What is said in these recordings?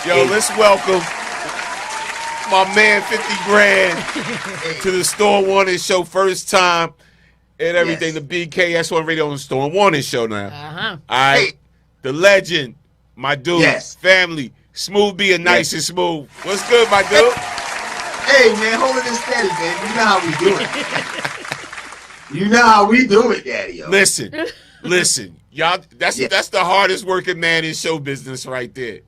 Yo, let's welcome my man 50 Grand to the Storm Warning Show. First time and everything. Yes. The BKS1 Radio on the Storm Warning Show now. All right. Hey. The legend, my dude, Yes. family, Smooth being nice and smooth. What's good, my dude? Hey, man, hold it steady, man. You know how we do it. You know how we do it, Daddy. Yo. Listen, y'all. That's the hardest working man in show business right there.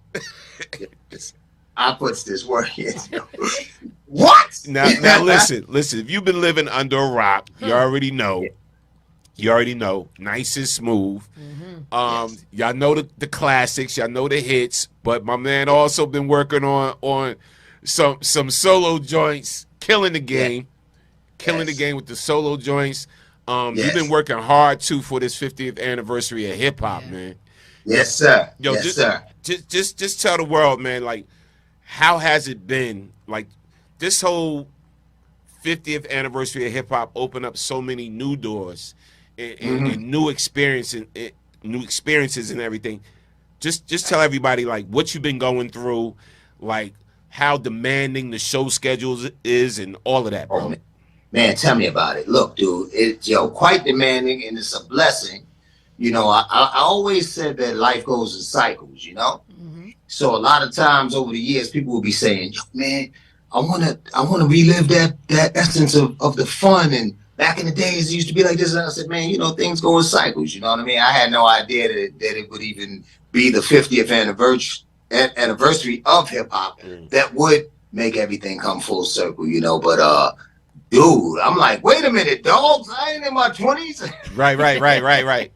I puts this work in. What? Now listen. If you've been living under a rock, you already know. You already know. Nice and smooth. Y'all know the classics. Y'all know the hits. But my man also been working on some solo joints, killing the game, the game with the solo joints. You've been working hard too for this 50th anniversary of hip hop, man. Yes, sir. Yo, sir. Just tell the world, man. Like, how has it been? Like, this whole 50th anniversary of hip hop opened up so many new doors and new experiences and everything. Just tell everybody like what you've been going through, like how demanding the show schedules is and all of that, bro. Oh, man, tell me about it. Look, dude, it's quite demanding and it's a blessing. You know, I always said that life goes in cycles, you know? So a lot of times over the years, people will be saying, yo, man, I wanna relive that essence of the fun. And back in the days, it used to be like this. And I said, man, you know, things go in cycles. You know what I mean? I had no idea that it would even be the 50th anniversary of hip hop that would make everything come full circle, you know? But, dude, I'm like, wait a minute, dogs, I ain't in my 20s. Right.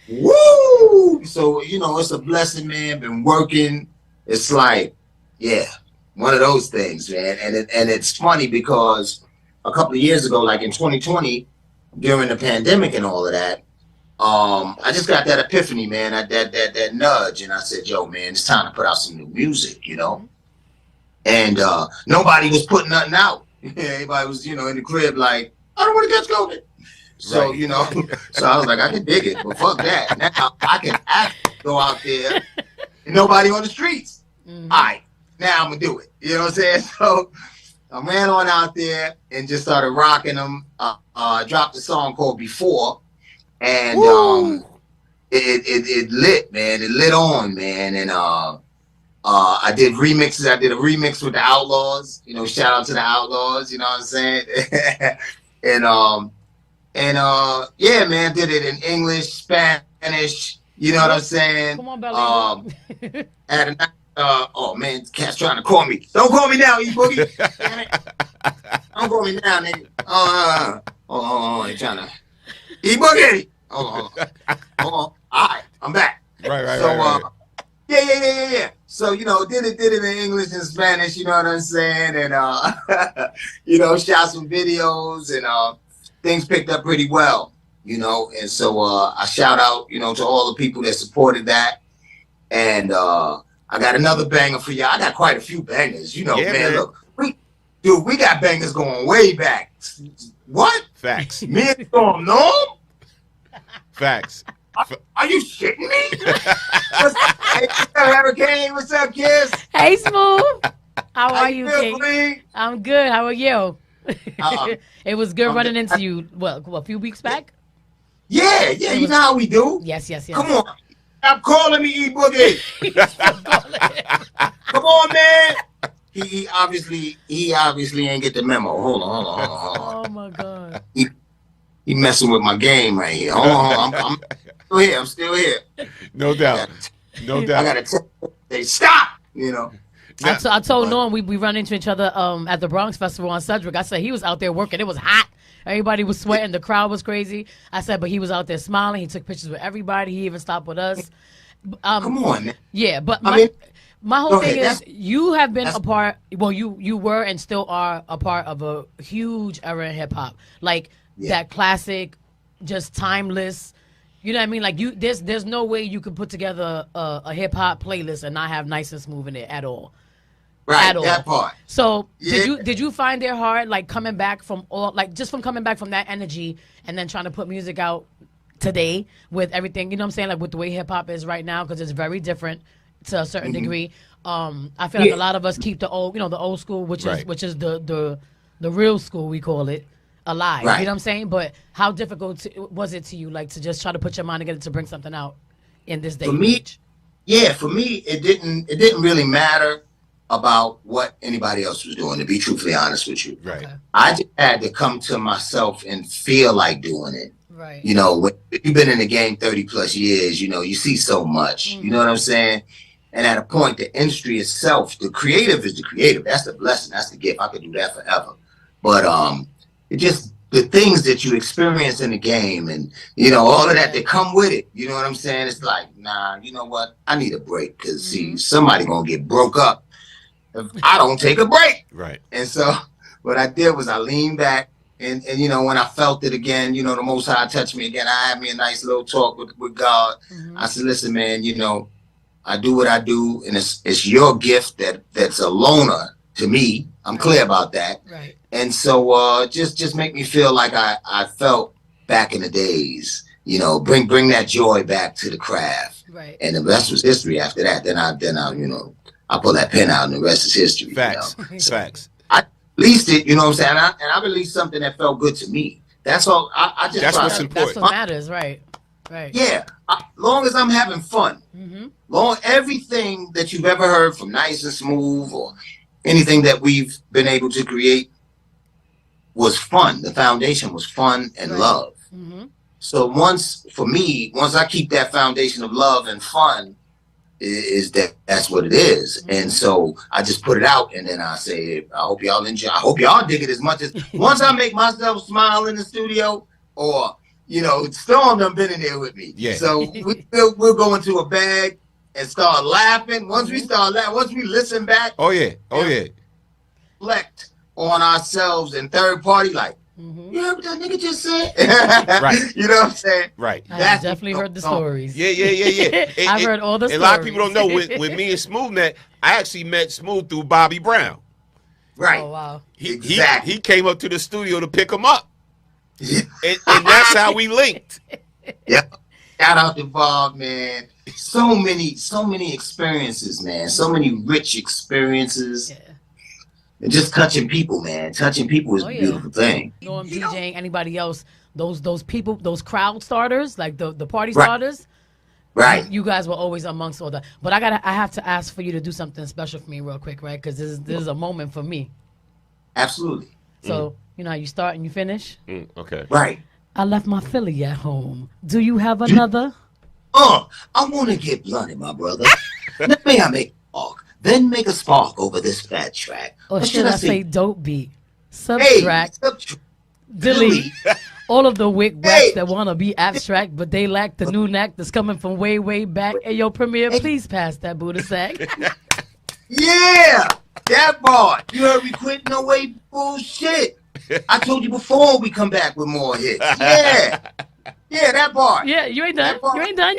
Woo! So, you know, it's a blessing, man. Been working. It's like, yeah, one of those things, man. And it's funny because a couple of years ago, like in 2020, during the pandemic and all of that, I just got that epiphany, man. That nudge, and I said, yo, man, it's time to put out some new music, you know? And nobody was putting nothing out. Everybody was, you know, in the crib like, I don't want to catch COVID. So, you know, so I was like, I can dig it, but fuck that. Now I can actually go out there and nobody on the streets. All right, now I'm going to do it. You know what I'm saying? So I ran on out there and just started rocking them. Dropped a song called Before. And it lit, man. It lit on, man. And I did remixes. I did a remix with the Outlaws. You know, shout out to the Outlaws. You know what I'm saying? And yeah, man, did it in English, Spanish. You know what I'm saying? Come on, Belly. Oh man, cat's trying to call me. Don't call me now, E-Boogie. Damn it. Don't call me now, nigga. Hold on. They're trying to. E-Boogie. Hold on. All right, I'm back. Right. So, yeah. So, you know, did it in English and Spanish, you know what I'm saying? And, you know, shot some videos and things picked up pretty well, you know? And so I shout out, you know, to all the people that supported that. And I got another banger for y'all. I got quite a few bangers, you know, man. Look, we got bangers going way back. What? Facts. Me and Storm Norm? Facts. Are you shitting me? What's up, Hurricane? What's up, Kiss? Hey, Smooth. How are you, feel, King? Queen? I'm good. How are you? It was good I'm running good. into you, what, a few weeks back? Yeah, you know how we do. Yes. Come on. Stop calling me E-Boogie. Come on, man. He obviously ain't get the memo. Hold on. Oh, my God. He messing with my game right here. Hold on. I'm still here. No doubt. I gotta say stop. You know. I told Norm we run into each other at the Bronx Festival on Sedgwick. I said he was out there working. It was hot. Everybody was sweating. The crowd was crazy. I said, but he was out there smiling. He took pictures with everybody. He even stopped with us. Come on, man. Yeah, but my whole thing is you have been a part. Well, you were and still are a part of a huge era in hip hop, like that classic, just timeless. You know what I mean? Like there's no way you could put together a hip hop playlist and not have Nice and Smooth in it at all. Right, at all. that part. So did you find it hard, like coming back from that energy and then trying to put music out today with everything? You know what I'm saying? Like with the way hip hop is right now, because it's very different to a certain degree. I feel like a lot of us keep the old, the old school, which is the real school, we call it, alive. Right. You know what I'm saying? But how difficult was it to you, like, to just try to put your mind together to bring something out in this day and age? For me, it didn't really matter about what anybody else was doing, to be truthfully honest with you. Right. Okay. I just had to come to myself and feel like doing it. Right. When you've been in the game 30 plus years, you see so much. You know what I'm saying? And at a point, the industry itself, the creative is the creative. That's the blessing. That's the gift. I could do that forever. But it just the things that you experience in the game and all of that come with it. You know what I'm saying? It's like, nah, you know what? I need a break because see, somebody gonna get broke up if I don't take a break. Right. And so what I did was I leaned back and when I felt it again, the Most High touched me again. I had me a nice little talk with God. I said, listen, man, I do what I do, and it's your gift that's a loner to me. I'm clear about that. Right. And so just make me feel like I felt back in the days. Bring that joy back to the craft. Right. And the rest was history. After that, then I I pull that pen out, and the rest is history. Facts. Facts. I released it. You know what I'm saying? And I released something that felt good to me. That's all. I just that's what's important. important. That's what matters, right? Right. Yeah. Long as I'm having fun. Everything that you've ever heard from Nice and Smooth or anything that we've been able to create was fun. The foundation was fun and love. So once I keep that foundation of love and fun, that's what it is. And so I just put it out, and then I say, I hope y'all enjoy. I hope y'all dig it as much as once I make myself smile in the studio, or Storm done been in there with me. Yeah. So we'll go into a bag and start laughing. Once we start laughing, once we listen back. Oh yeah. Reflect on ourselves and third party, like, you heard what that nigga just said? Right. You know what I'm saying? Right. I've definitely heard the stories. Yeah. I've heard all the stories. A lot of people don't know with me and Smooth met. I actually met Smooth through Bobby Brown. Right. Oh wow. Exactly. He came up to the studio to pick him up. And that's how we linked. Yep. Shout out to Bob, man. So many experiences, man. So many rich experiences. Yeah. And just touching people, man. Touching people is a beautiful thing. I'm DJing, anybody else, those people, those crowd starters, like the party starters. Right. You guys were always amongst all that. But I have to ask for you to do something special for me real quick, right? Because this is a moment for me. Absolutely. So, you know how you start and you finish? Okay. Right. I left my Philly at home. Do you have another? I want to get blunted, my brother. Let me make a spark. Then make a spark over this fat track. Or should I say dope beat? Subtract. Delete. All of the wick whacks that want to be abstract, but they lack the new knack that's coming from way, way back. Hey, yo, Premier, please pass that Buddha sack. Yeah, that part. You heard me quit no way bullshit. I told you before we come back with more hits. Yeah, that part. Yeah, you ain't done. You ain't done.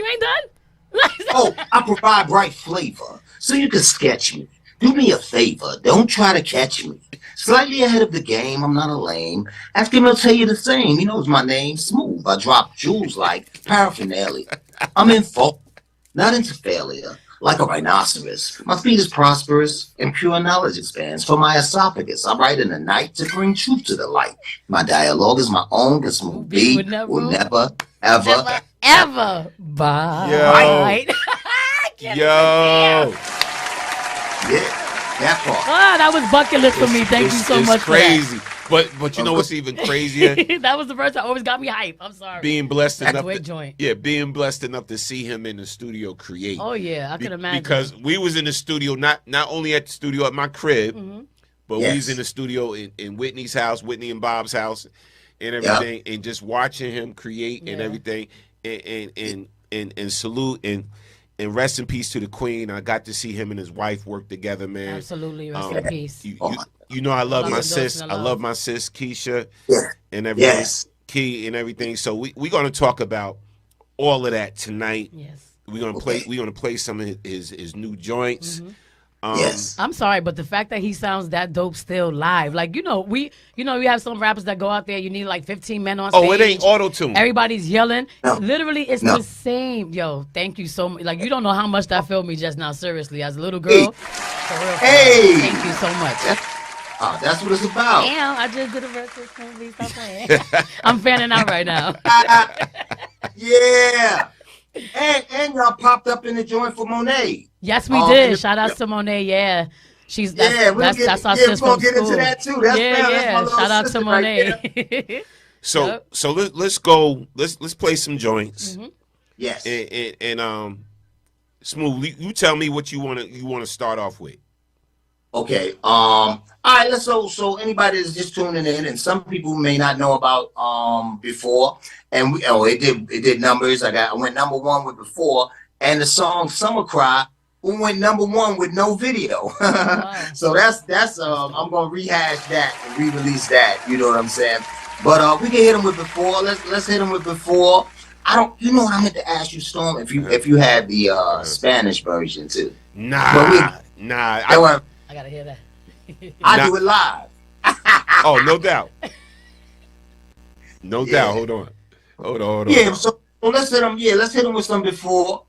I provide bright flavor so you can sketch me. Do me a favor. Don't try to catch me. Slightly ahead of the game, I'm not a lame. Ask him, he'll tell you the same. He knows my name, Smooth. I drop jewels like paraphernalia. I'm in folk, not into failure. Like a rhinoceros, my speed is prosperous and pure knowledge expands for my esophagus. I write in the night to bring truth to the light. My dialogue is my own, cause Smooth B will never, ever bye. Yo. Yeah, that part. That was bucket list for me. Thank you so much crazy. for that. But you know what's even crazier? That was the first that always got me hype. I'm sorry. Being blessed enough being blessed enough to see him in the studio create. Oh yeah, I can imagine. Because we was in the studio, not only at the studio at my crib, but we was in the studio in Whitney's house, Whitney and Bob's house, and everything, and just watching him create and everything, and salute and rest in peace to the Queen. I got to see him and his wife work together, man. Absolutely, rest in peace. You know I love my sis. I love my sis Keisha and everything. Key and everything. So we're gonna talk about all of that tonight. Yes. We're gonna play some of his new joints. Yes. I'm sorry, but the fact that he sounds that dope still live, like we have some rappers that go out there, you need like 15 men on stage. Oh, it ain't auto-tune. Everybody's yelling. No. Literally, it's No. the same. Yo, thank you so much. Like, you don't know how much that filled me just now. Seriously, as a little girl. For real, Hey. thank you so much. That's what it's about. Damn, I just did a verse. Please stop playing. I'm fanning out right now. Yeah. And y'all popped up in the joint for Monet. Yes, we did. Shout out to Monet. Yeah. That's our sister we'll from get school. into that too. That's yeah. That's my Shout out to sister Monet. Right So let's go. Let's play some joints. Mm-hmm. Yes. And Smooth, you tell me what you want to start off with. Okay. All right. So anybody that's just tuning in, and some people may not know about Before, and it did numbers. I went number one with Before, and the song Summer Cry went number one with no video. Wow. So that's I'm gonna rehash that and re-release that. You know what I'm saying? But we can hit them with Before. Let's hit them with Before. You know what I meant to ask you, Storm, if you had the Spanish version too. Nah. I gotta hear that. I do it live. Oh, no doubt. No doubt. Hold on. Yeah, so let's hit them. Yeah, let's hit them with some Before.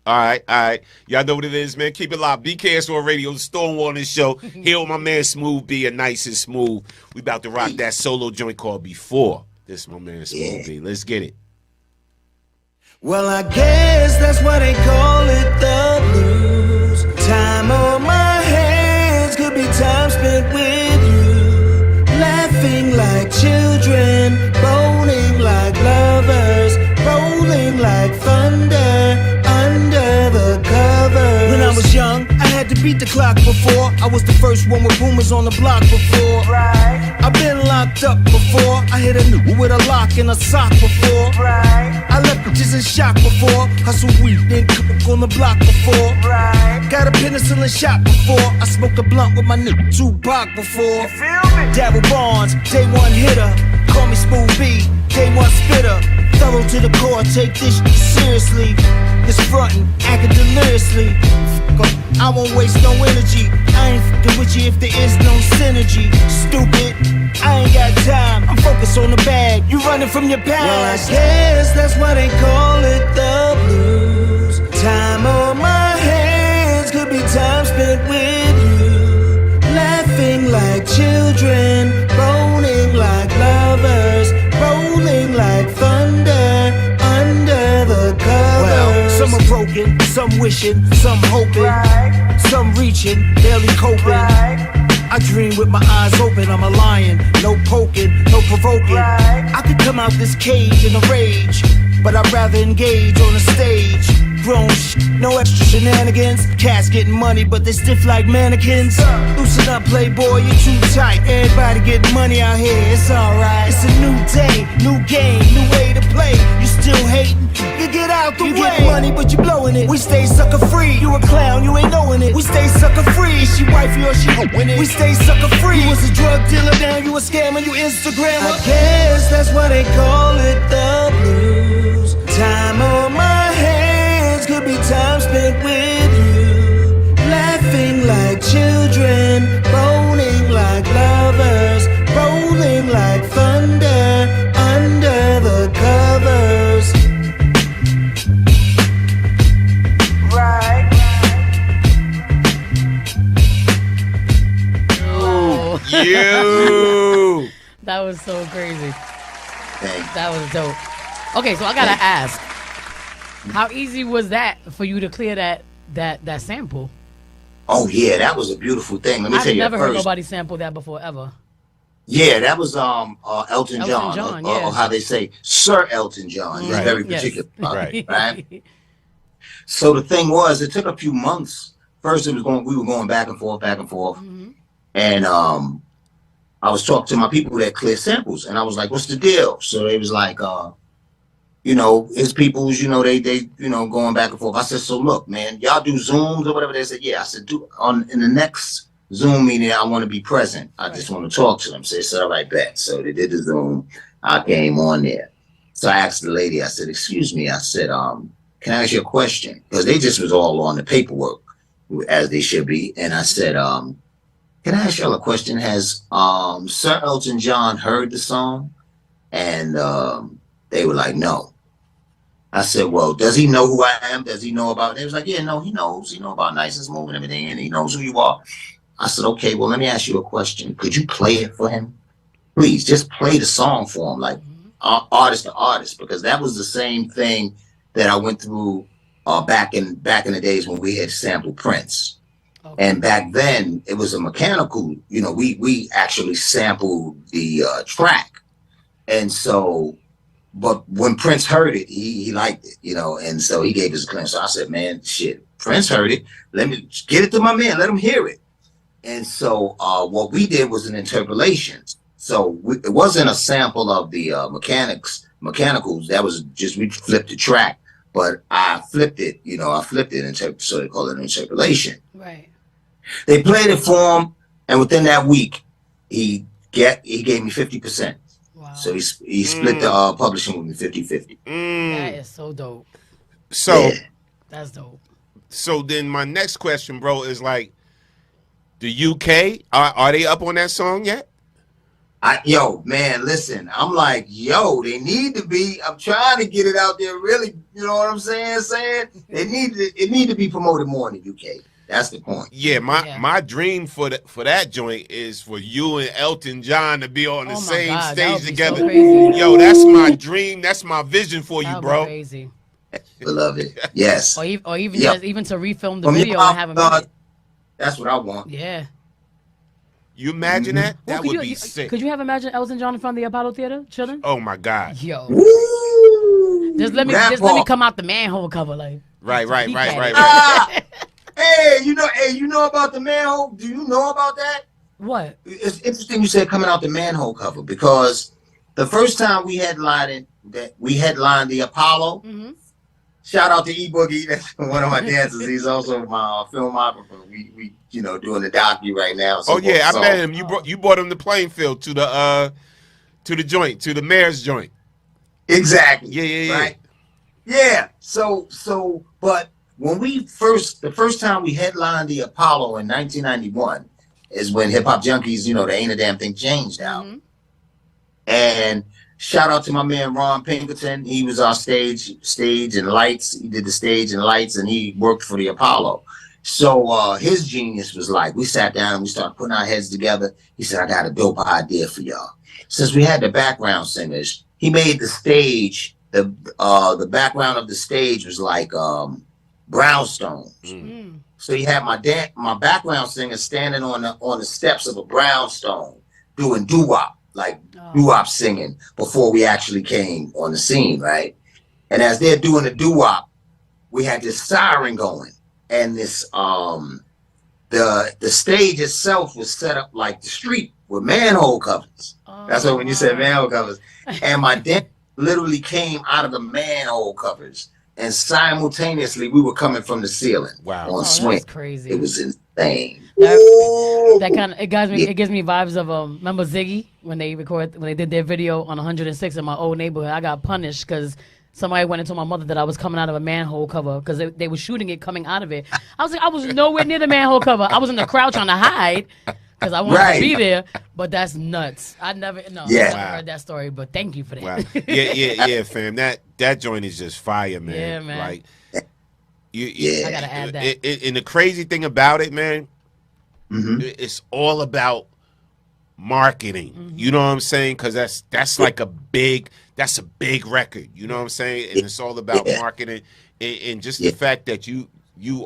All right. Y'all know what it is, man. Keep it live. BKS Radio, the Stonewall on this show. Here with my man Smooth B, a nice and smooth. We about to rock that solo joint called Before. This is my man Smooth B. Let's get it. Well, I guess that's why they call it the blues. Time on my hands could be time spent with you. Laughing like children, boning like lovers, rolling like thunder under the covers. When I was young, I had to beat the clock before. I was the first one with boomers on the block before. Right. I've been locked up before. I hit a new with a lock and a sock before. Right. I left bitches in shock before. Hustle weed, then cook on the block before. Right. Got a penicillin shot before. I smoked a blunt with my nigga Tupac before. You feel me? Dabble Bonds, day one hitter. Call me Smooth B, day one spitter. Thorough to the core, take this shit seriously. This frontin', acting deliriously. I won't waste no energy. I ain't fucking with you if there is no synergy. Stupid, I ain't got time. I'm focused on the bag. You running from your past. Well, I guess that's why they call it the blues. Time on my hands could be time spent with you. Laughing like children, boning like lovers, rolling like thunder under the covers. Well, some are broken, some wishing, some hoping, some reaching, barely coping. I dream with my eyes open, I'm a lion, no poking, no provoking. I could come out this cage in a rage, but I'd rather engage on the stage. Grown no extra shenanigans. Cats getting money, but they stiff like mannequins. Loosen up, playboy, you're too tight. Everybody getting money out here, it's alright. It's a new day, new game, new way to play. You still hating? You get out the way. You get money, but you blowing it. We stay sucker free. You a clown, you ain't knowing it. We stay sucker free. Is she wifey or she hoping it? We stay sucker free. You was a drug dealer, now you a scammer, you Instagrammer. I guess that's why they call it the blues. Time on my hands could be time spent with you. Laughing like children, boning like lovers, rolling like thunder under the covers. Right. Oh. You. That was so crazy. Thanks. That was dope. Okay, so I gotta ask, how easy was that for you to clear that sample? Oh yeah, that was a beautiful thing. Let me tell I've you never heard first. nobody sample that before ever. Yeah, that was Elton John, John, or yeah. how they say Sir Elton John. He's Right. very Yes. particular, Right. So the thing was, it took a few months. First, we were going back and forth, Mm-hmm. and I was talking to my people that clear samples, and I was like, "What's the deal?" So they was like, his people's, they going back and forth. I said, "So look, man, y'all do Zooms or whatever." They said, "Yeah." I said, in the next Zoom meeting, I want to be present. I just want to talk to them." So they said, "All right, bet." So they did the Zoom. I came on there. So I asked the lady, I said, "Excuse me," I said, "Can I ask you a question?" Because they just was all on the paperwork. as they should be. And I said, can I ask y'all a question? Has Sir Elton John heard the song? And they were like, no. I said, well, does he know who I am? Does he know about it? They was like, yeah, no, he knows. He know about Nice and Smooth and everything, and he knows who you are. I said, okay, well, let me ask you a question. Could you play it for him? Please, just play the song for him, like artist to artist, because that was the same thing that I went through back in the days when we had sampled Prince. Okay. And back then, it was a mechanical, we actually sampled the track. And so, but when Prince heard it, he liked it, and so he gave us a clearance. So I said, man, shit, Prince heard it. Let me get it to my man. Let him hear it. And so what we did was an interpolation. So it wasn't a sample of the mechanicals. That was just, we flipped the track, but I flipped it, so they call it an interpolation. Right. They played it for him, and within that week, he gave me 50%. Wow. So he split the publishing with me 50-50. That is so dope. So that's dope. So then my next question, bro, is like, the UK, are they up on that song yet? Yo, man, listen, I'm like, they need to be. I'm trying to get it out there, really. You know what I'm saying? It need to be promoted more in the UK. That's the point. Yeah, my dream for that joint is for you and Elton John to be on the same stage together. So yo, that's my dream. That's my vision for you, bro. Crazy. I love it. Yes. Or even to refilm the video and have him. That's what I want. Yeah. You imagine that? That would be sick. Could you have imagined Elton John in front of the Apollo Theater chilling? Oh my God. Yo. Woo! Just let me come out the manhole cover, like. Right. Hey, you know about the manhole? Do you know about that? What? It's interesting you said coming out the manhole cover, because the first time we headlined the Apollo. Mm-hmm. Shout out to E Boogie, that's one of my dancers. He's also my filmographer. We doing the docu right now. So I met him. You brought him to Plainfield to the joint, to the mayor's joint. Exactly. Yeah. Right. Yeah. So, but when the first time we headlined the Apollo in 1991 is when Hip Hop Junkies, the Ain't a Damn Thing changed out. Mm-hmm. And shout out to my man Ron Pinkerton. He was our stage and lights. He did the stage and lights, and he worked for the Apollo. So his genius was like, we sat down and we started putting our heads together. He said, I got a dope idea for y'all. Since we had the background singers, he made the stage, the background of the stage was like brownstones. Mm. So he had my background singer standing on the steps of a brownstone doing doo-wop. Like doo-wop singing before we actually came on the scene, right? And as they're doing the doo-wop, we had this siren going, and this the stage itself was set up like the street with manhole covers. That's what when you said manhole covers, and my dad literally came out of the manhole covers, and simultaneously we were coming from the ceiling. Wow, on swing. That's crazy. It was insane. That kind of it gives me vibes of remember Ziggy when they did their video on 106 in my old neighborhood. I got punished because somebody went and told my mother that I was coming out of a manhole cover because they were shooting it coming out of it. I was nowhere near the manhole cover. I was in the crowd trying to hide because I wanted to be there. But that's nuts. I never heard that story. But thank you for that. Wow. Yeah, fam. That joint is just fire, man. Yeah, man. Like, I gotta add that. And the crazy thing about it, man, it's all about marketing. Mm-hmm. You know what I'm saying? Because that's like a big record. You know what I'm saying? And it's all about marketing and just the fact that you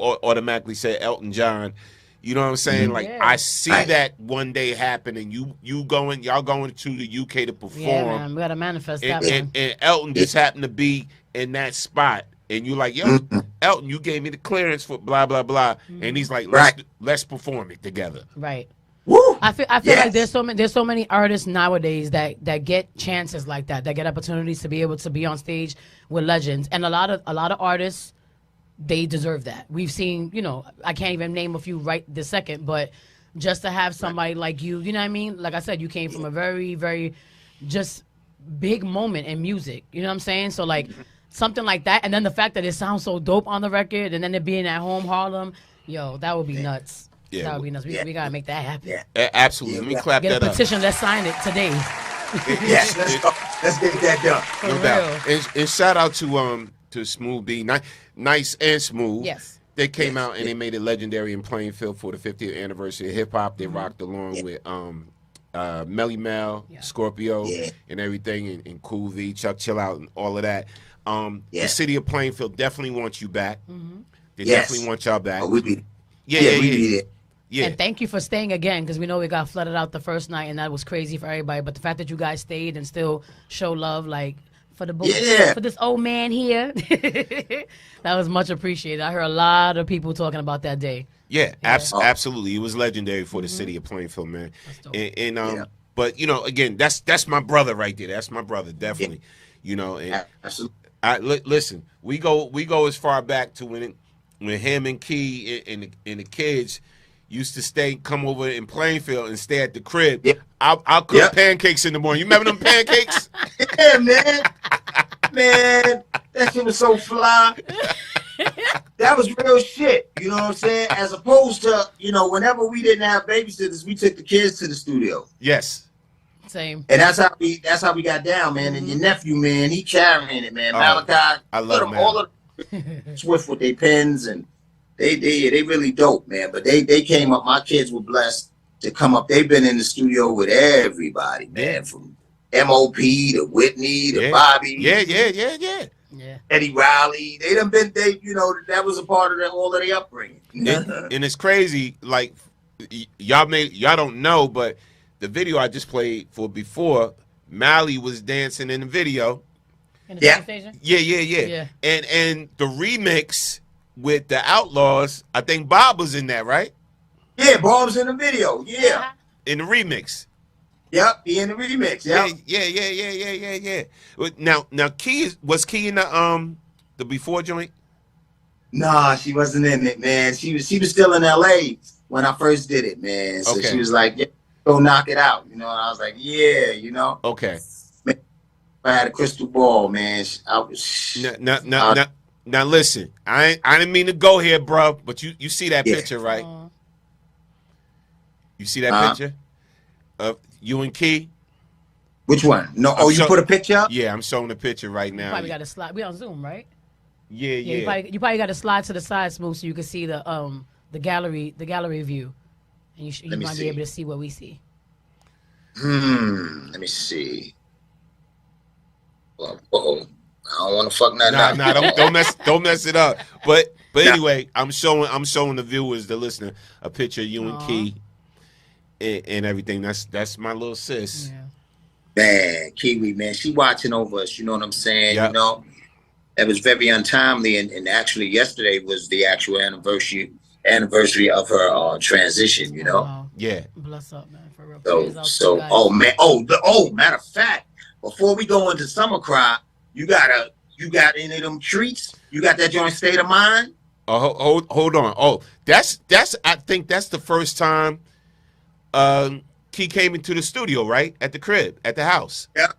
automatically said Elton John. You know what I'm saying? Like I see that one day happening. Y'all going to the UK to perform. Yeah, man, we gotta manifest that. And Elton just happened to be in that spot. And you're like, yo, Elton, you gave me the clearance for blah, blah, blah. And he's like, let's perform it together. Right. Woo! I feel like there's so many artists nowadays that get chances like that get opportunities to be able to be on stage with legends. And a lot of artists, they deserve that. We've seen, I can't even name a few right this second, but just to have somebody like you know what I mean? Like I said, you came from a very, very just big moment in music. You know what I'm saying? So like something like that, and then the fact that it sounds so dope on the record, and then it being at home Harlem, Yo, that would be nuts. Yeah. That would be nuts. We gotta make that happen. Yeah. Absolutely. Let me clap Get that a up. petition. Let's sign it today. Yes, let's go. Let's get that done. For No real. doubt. And shout out to Smooth B, Nice and Smooth. Yes. They came out and they made it legendary in Plainfield for the 50th anniversary of hip hop. They rocked along with Melly Mel, Scorpio, and everything, and Cool V, Chuck Chill Out, and all of that. The city of Plainfield definitely wants you back. They definitely want y'all back. Oh, we be. Yeah. We be there. Yeah. And thank you for staying again, because we know we got flooded out the first night, and that was crazy for everybody. But the fact that you guys stayed and still show love, like for the for this old man here, that was much appreciated. I heard a lot of people talking about that day. Yeah, absolutely. It was legendary for the city of Plainfield, man. But you know, again, that's my brother right there. That's my brother, definitely. You know, and Absolutely. listen, we go as far back to when him and Key and the kids used to come over in Plainfield and stay at the crib. Yep. I'll cook pancakes in the morning. You remember them pancakes? Yeah, man. Man, that shit was so fly. That was real shit. You know what I'm saying? As opposed to, you know, whenever we didn't have babysitters, we took the kids to the studio. Yes. Same. And that's how we got down, man. And your nephew, man, he carrying it, man. Malachi, I love them him, all of Swift with their pens, and they really dope, man. But they came up. My kids were blessed to come up. They've been in the studio with everybody, man, from MOP to Whitney to Bobby. Yeah. Eddie Riley. They done been. You know, that was a part of all of their upbringing. And it's crazy, like y'all don't know, but the video I just played for before, Mally was dancing in the video. In the same station? Yeah. And the remix with the Outlaws, I think Bob was in that, right? Yeah, Bob's in the video. Yeah. In the remix. Yep, he in the remix. Yep. Yeah. Now Key was Key in the before joint? Nah, she wasn't in it, man. She was still in LA when I first did it, man. So she was like, yeah, go knock it out, you know. And I was like, yeah, you know. Okay. Man, I had a crystal ball, man. I was Now listen, I didn't mean to go here, bro, but you see that picture, right? You see that picture of you and Key? Which one? No, you put a picture up? Yeah, I'm showing the picture right now. You probably got to slide. We on Zoom, right? Yeah. You probably got to slide to the side, Smooth, so you can see the gallery view, and you might be able to see what we see. Let me see. Uh-oh. I don't want to fuck nothing up. Nah, don't mess it up. But anyway, I'm showing the viewers, the listener, a picture of you and Key and everything. That's my little sis. Yeah. Man, Kiwi, man, she watching over us. You know what I'm saying? Yep. You know, it was very untimely, and actually yesterday was the actual anniversary of her transition. You know. Wow. Yeah. Bless up, man. For real. So matter of fact, before we go into Summer Cry, you got any of them treats? You got that joint State of Mind? Oh, hold on. Oh, that's I think that's the first time Key came into the studio, right? At the crib, at the house. Yeah.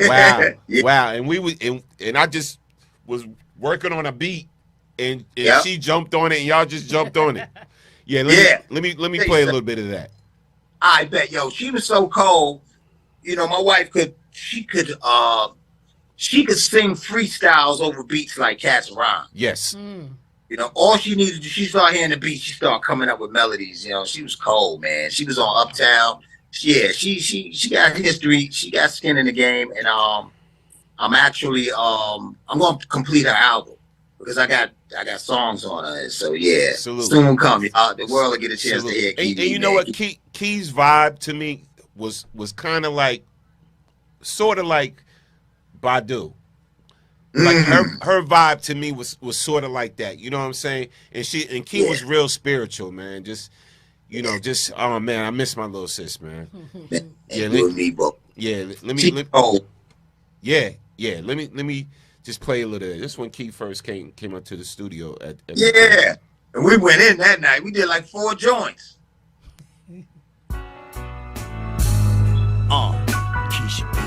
Wow. Yeah. Wow. And we and I just was working on a beat and she jumped on it and y'all just jumped on it. Yeah, let me play a little bit of that. I bet, yo, she was so cold. You know, my wife could sing freestyles over beats like Cats Rhyme. Yes. You know, all she needed to do, she started hearing the beat, she started coming up with melodies. You know, she was cold, man. She was on Uptown. Yeah, she got history. She got skin in the game, and I'm actually I'm gonna complete her album because I got songs on her. So yeah, soon come. The world will get a chance to hear. And you know what? Key's vibe to me was kind of like, sort of like Badu. Like her vibe to me was sort of like that. You know what I'm saying? And Key was real spiritual, man. Just, you know, oh man, I miss my little sis, man. Let me just play a little. This when Key first came up to the studio at and we went in that night. We did like 4 joints. Keisha B.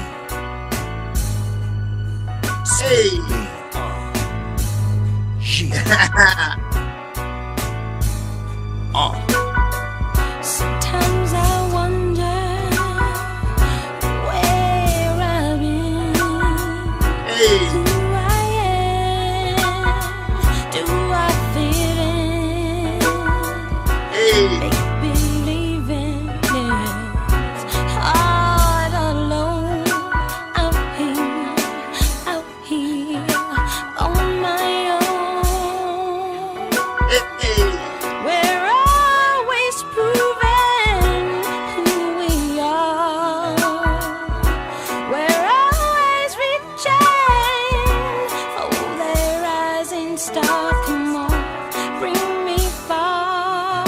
Hey. Sometimes I wonder where I've been, who I am, do I fit in? Make believing it's hard alone. Out here on my own. We're always proving who we are. We're always reaching for that rising star. Come on, bring me far,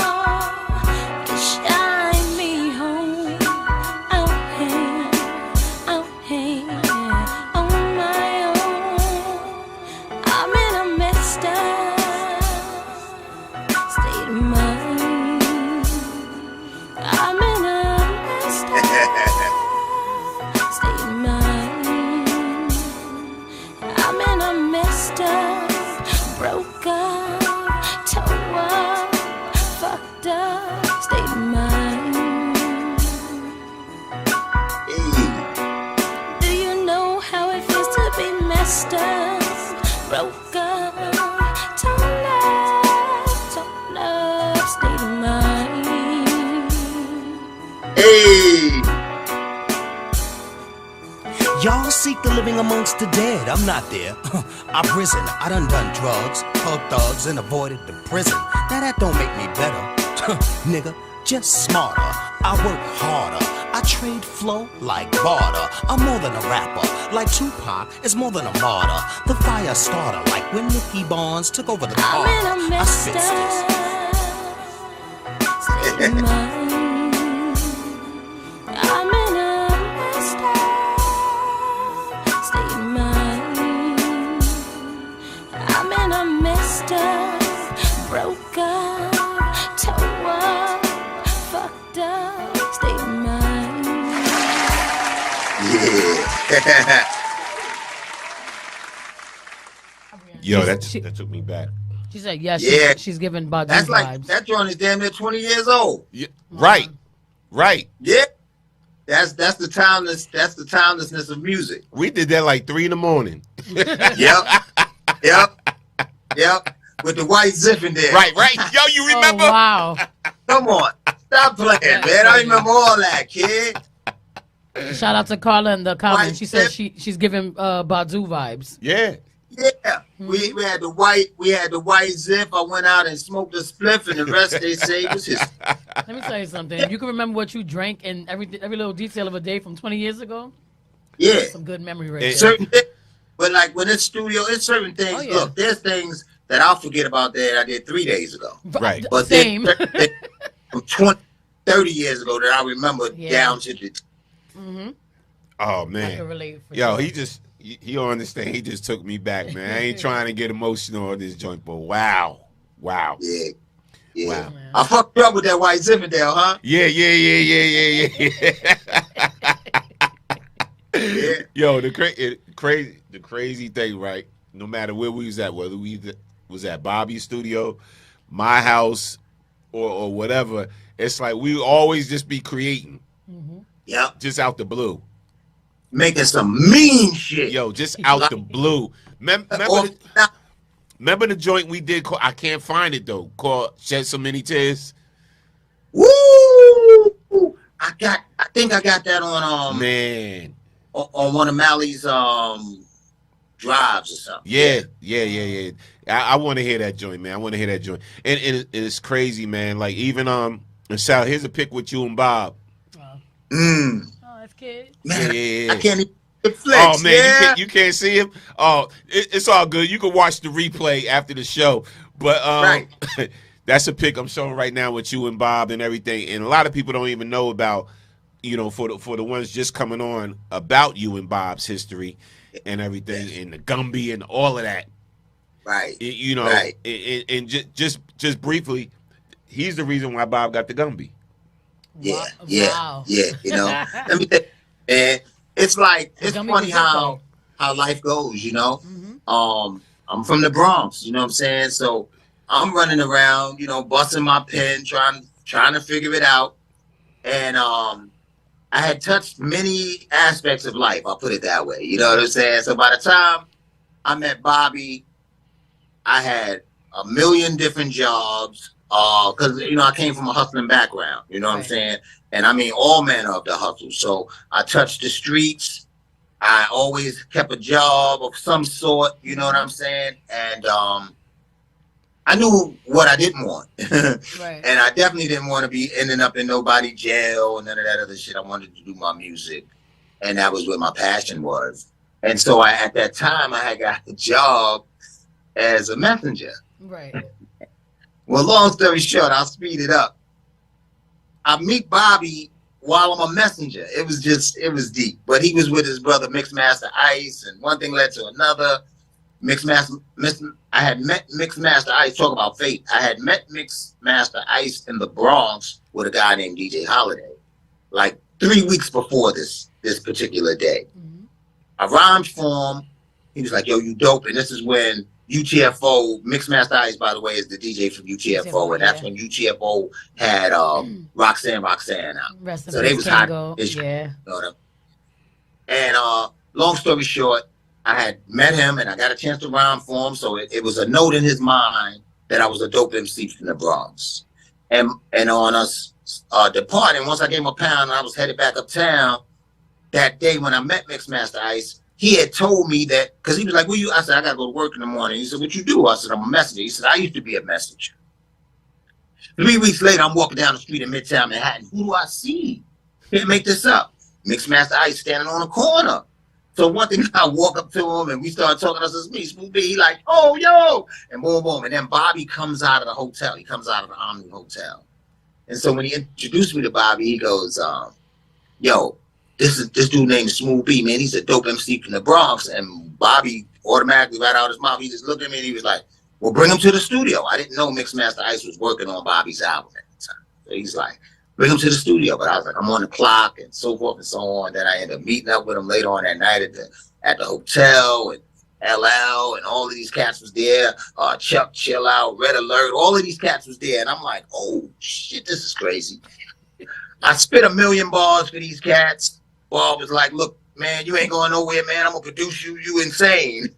shine me home. Out here on my own. I'm in a messed up state of mind. I'm in a messed up state of mind. I'm in a messed up, broke up, tore up, fucked up state of mind. Do you know how it feels to be messed up, broke up, torn up state of mind? Hey. Y'all seek the living amongst the dead. I'm not there. I've risen. I done drugs, hugged thugs, and avoided the prison. Now that don't make me better. Nigga, just smarter. I work harder. I trade flow like barter. I'm more than a rapper. Like Tupac is more than a martyr. The fire starter. Like when Nicky Barnes took over the car. I'm in a I messed spits this. up state of mind. I'm in a messed up state of mind. I'm in a messed up, broke up, tore up, fucked up state of mind. Yeah. Yo, that took me back. She said, yes, Yeah. she's giving Badu That's like vibes. that joint is damn near 20 years old. Yeah, right. Yeah. That's the timelessness of music. We did that like 3 a.m. Yep. With the white zip in there. Right. Yo, you remember? Oh, wow. Come on. Stop playing, man. I remember all that, kid. Shout out to Carla in the comments. White She said zip. she's giving Badu vibes. Yeah. Yeah. We had the white zip. I went out and smoked a spliff, and the rest they say was history. Let me tell you something. If you can remember what you drank and every little detail of a day from 20 years ago, Yeah. that's some good memory right there. Certain things, but like when it's studio, it's certain things. Oh, yeah. Look, there's things that I'll forget about that I did 3 days ago. Right. But Same. there's certain things from 20, 30 years ago that I remember Yeah. down to the. Oh I man. can relate. For Yo, sure. he don't understand. He just took me back, man. I ain't trying to get emotional on this joint, but wow. Yeah. Wow. I fucked you up with that white Zinfandel, huh? Yeah. Yeah. Yo, the crazy thing, right? No matter where we was at, whether we was at Bobby's studio, my house, or whatever, it's like we always just be creating, Yep. just out the blue. Making some mean shit. Yo, just out the blue. Remember the joint we did? I can't find it though. Called "Shed So Many Tears." Woo! I think I got that on Man, on one of Mally's drives or something. yeah. I want to hear that joint, man. I want to hear that joint, and it's crazy, man. Like even Sal, here's a pic with you and Bob. Mm. Oh, that's kid. Man, Yeah. I can't even flex. Oh man, yeah. you can't see him. Oh, it's all good. You can watch the replay after the show. But Right. that's a pic I'm showing right now with you and Bob and everything. And a lot of people don't even know about, for the ones just coming on, about you and Bob's history and everything, and the Gumby and all of that. Right. Right. Right. And just briefly, he's the reason why Bob got the Gumby. Yeah. Wow. Yeah. Let me tell you, man, it's Gumby funny was how life goes, I'm from the Bronx, you know what I'm saying? So I'm running around, you know, busting my pen, trying to figure it out. And I had touched many aspects of life. I'll put it that way. You know what I'm saying? So by the time I met Bobby, I had a million different jobs. Because you know I came from a hustling background. You know what I'm saying? And I mean all manner of the hustle. So I touched the streets. I always kept a job of some sort. You know what I'm saying? And I knew what I didn't want. Right. And I definitely didn't want to be ending up in nobody jail and none of that other shit. I wanted to do my music. And that was what my passion was. And so at that time, I had got a job as a messenger. Right. Well, long story short, I'll speed it up. I meet Bobby while I'm a messenger. It was deep. But he was with his brother, Mixmaster Ice, and one thing led to another. I had met Mixmaster Ice, talk about fate. I had met Mixmaster Ice in the Bronx with a guy named DJ Holiday, like 3 weeks before this particular day. Mm-hmm. I rhymed for him. He was like, yo, you dope. And this is when UTFO, Mixmaster Ice, by the way, is the DJ from UTFO. And that's when UTFO had Roxanne out. So they was hot. Yeah. You know and long story short, I had met him and I got a chance to rhyme for him. So it was a note in his mind that I was a dope MC from the Bronx. And on us departing, once I gave him a pound and I was headed back uptown, that day when I met Mixmaster Ice, he had told me that, because he was like, I said, I got to go to work in the morning. He said, what you do? I said, I'm a messenger. He said, I used to be a messenger. 3 weeks later, I'm walking down the street in Midtown Manhattan. Who do I see? Can't make this up. Mixmaster Ice standing on the corner. So one thing, I walk up to him and we start talking. I says, me, Smooth B. He like, oh, yo. And boom, boom. And then Bobby comes out of the hotel. He comes out of the Omni Hotel. And so when he introduced me to Bobby, he goes, yo, this dude named Smooth B, man. He's a dope MC from the Bronx. And Bobby automatically right out of his mouth, he just looked at me and he was like, well, bring him to the studio. I didn't know Mixmaster Ice was working on Bobby's album at the time. So he's like, bring him to the studio. But I was like, I'm on the clock and so forth and so on. Then I ended up meeting up with him later on that night at the hotel, and LL and all of these cats was there. Chuck Chill Out, Red Alert, all of these cats was there. And I'm like, oh shit, this is crazy. I spit 1 million bars for these cats. Bob was like, look, man, you ain't going nowhere, man. I'm gonna produce you. You insane.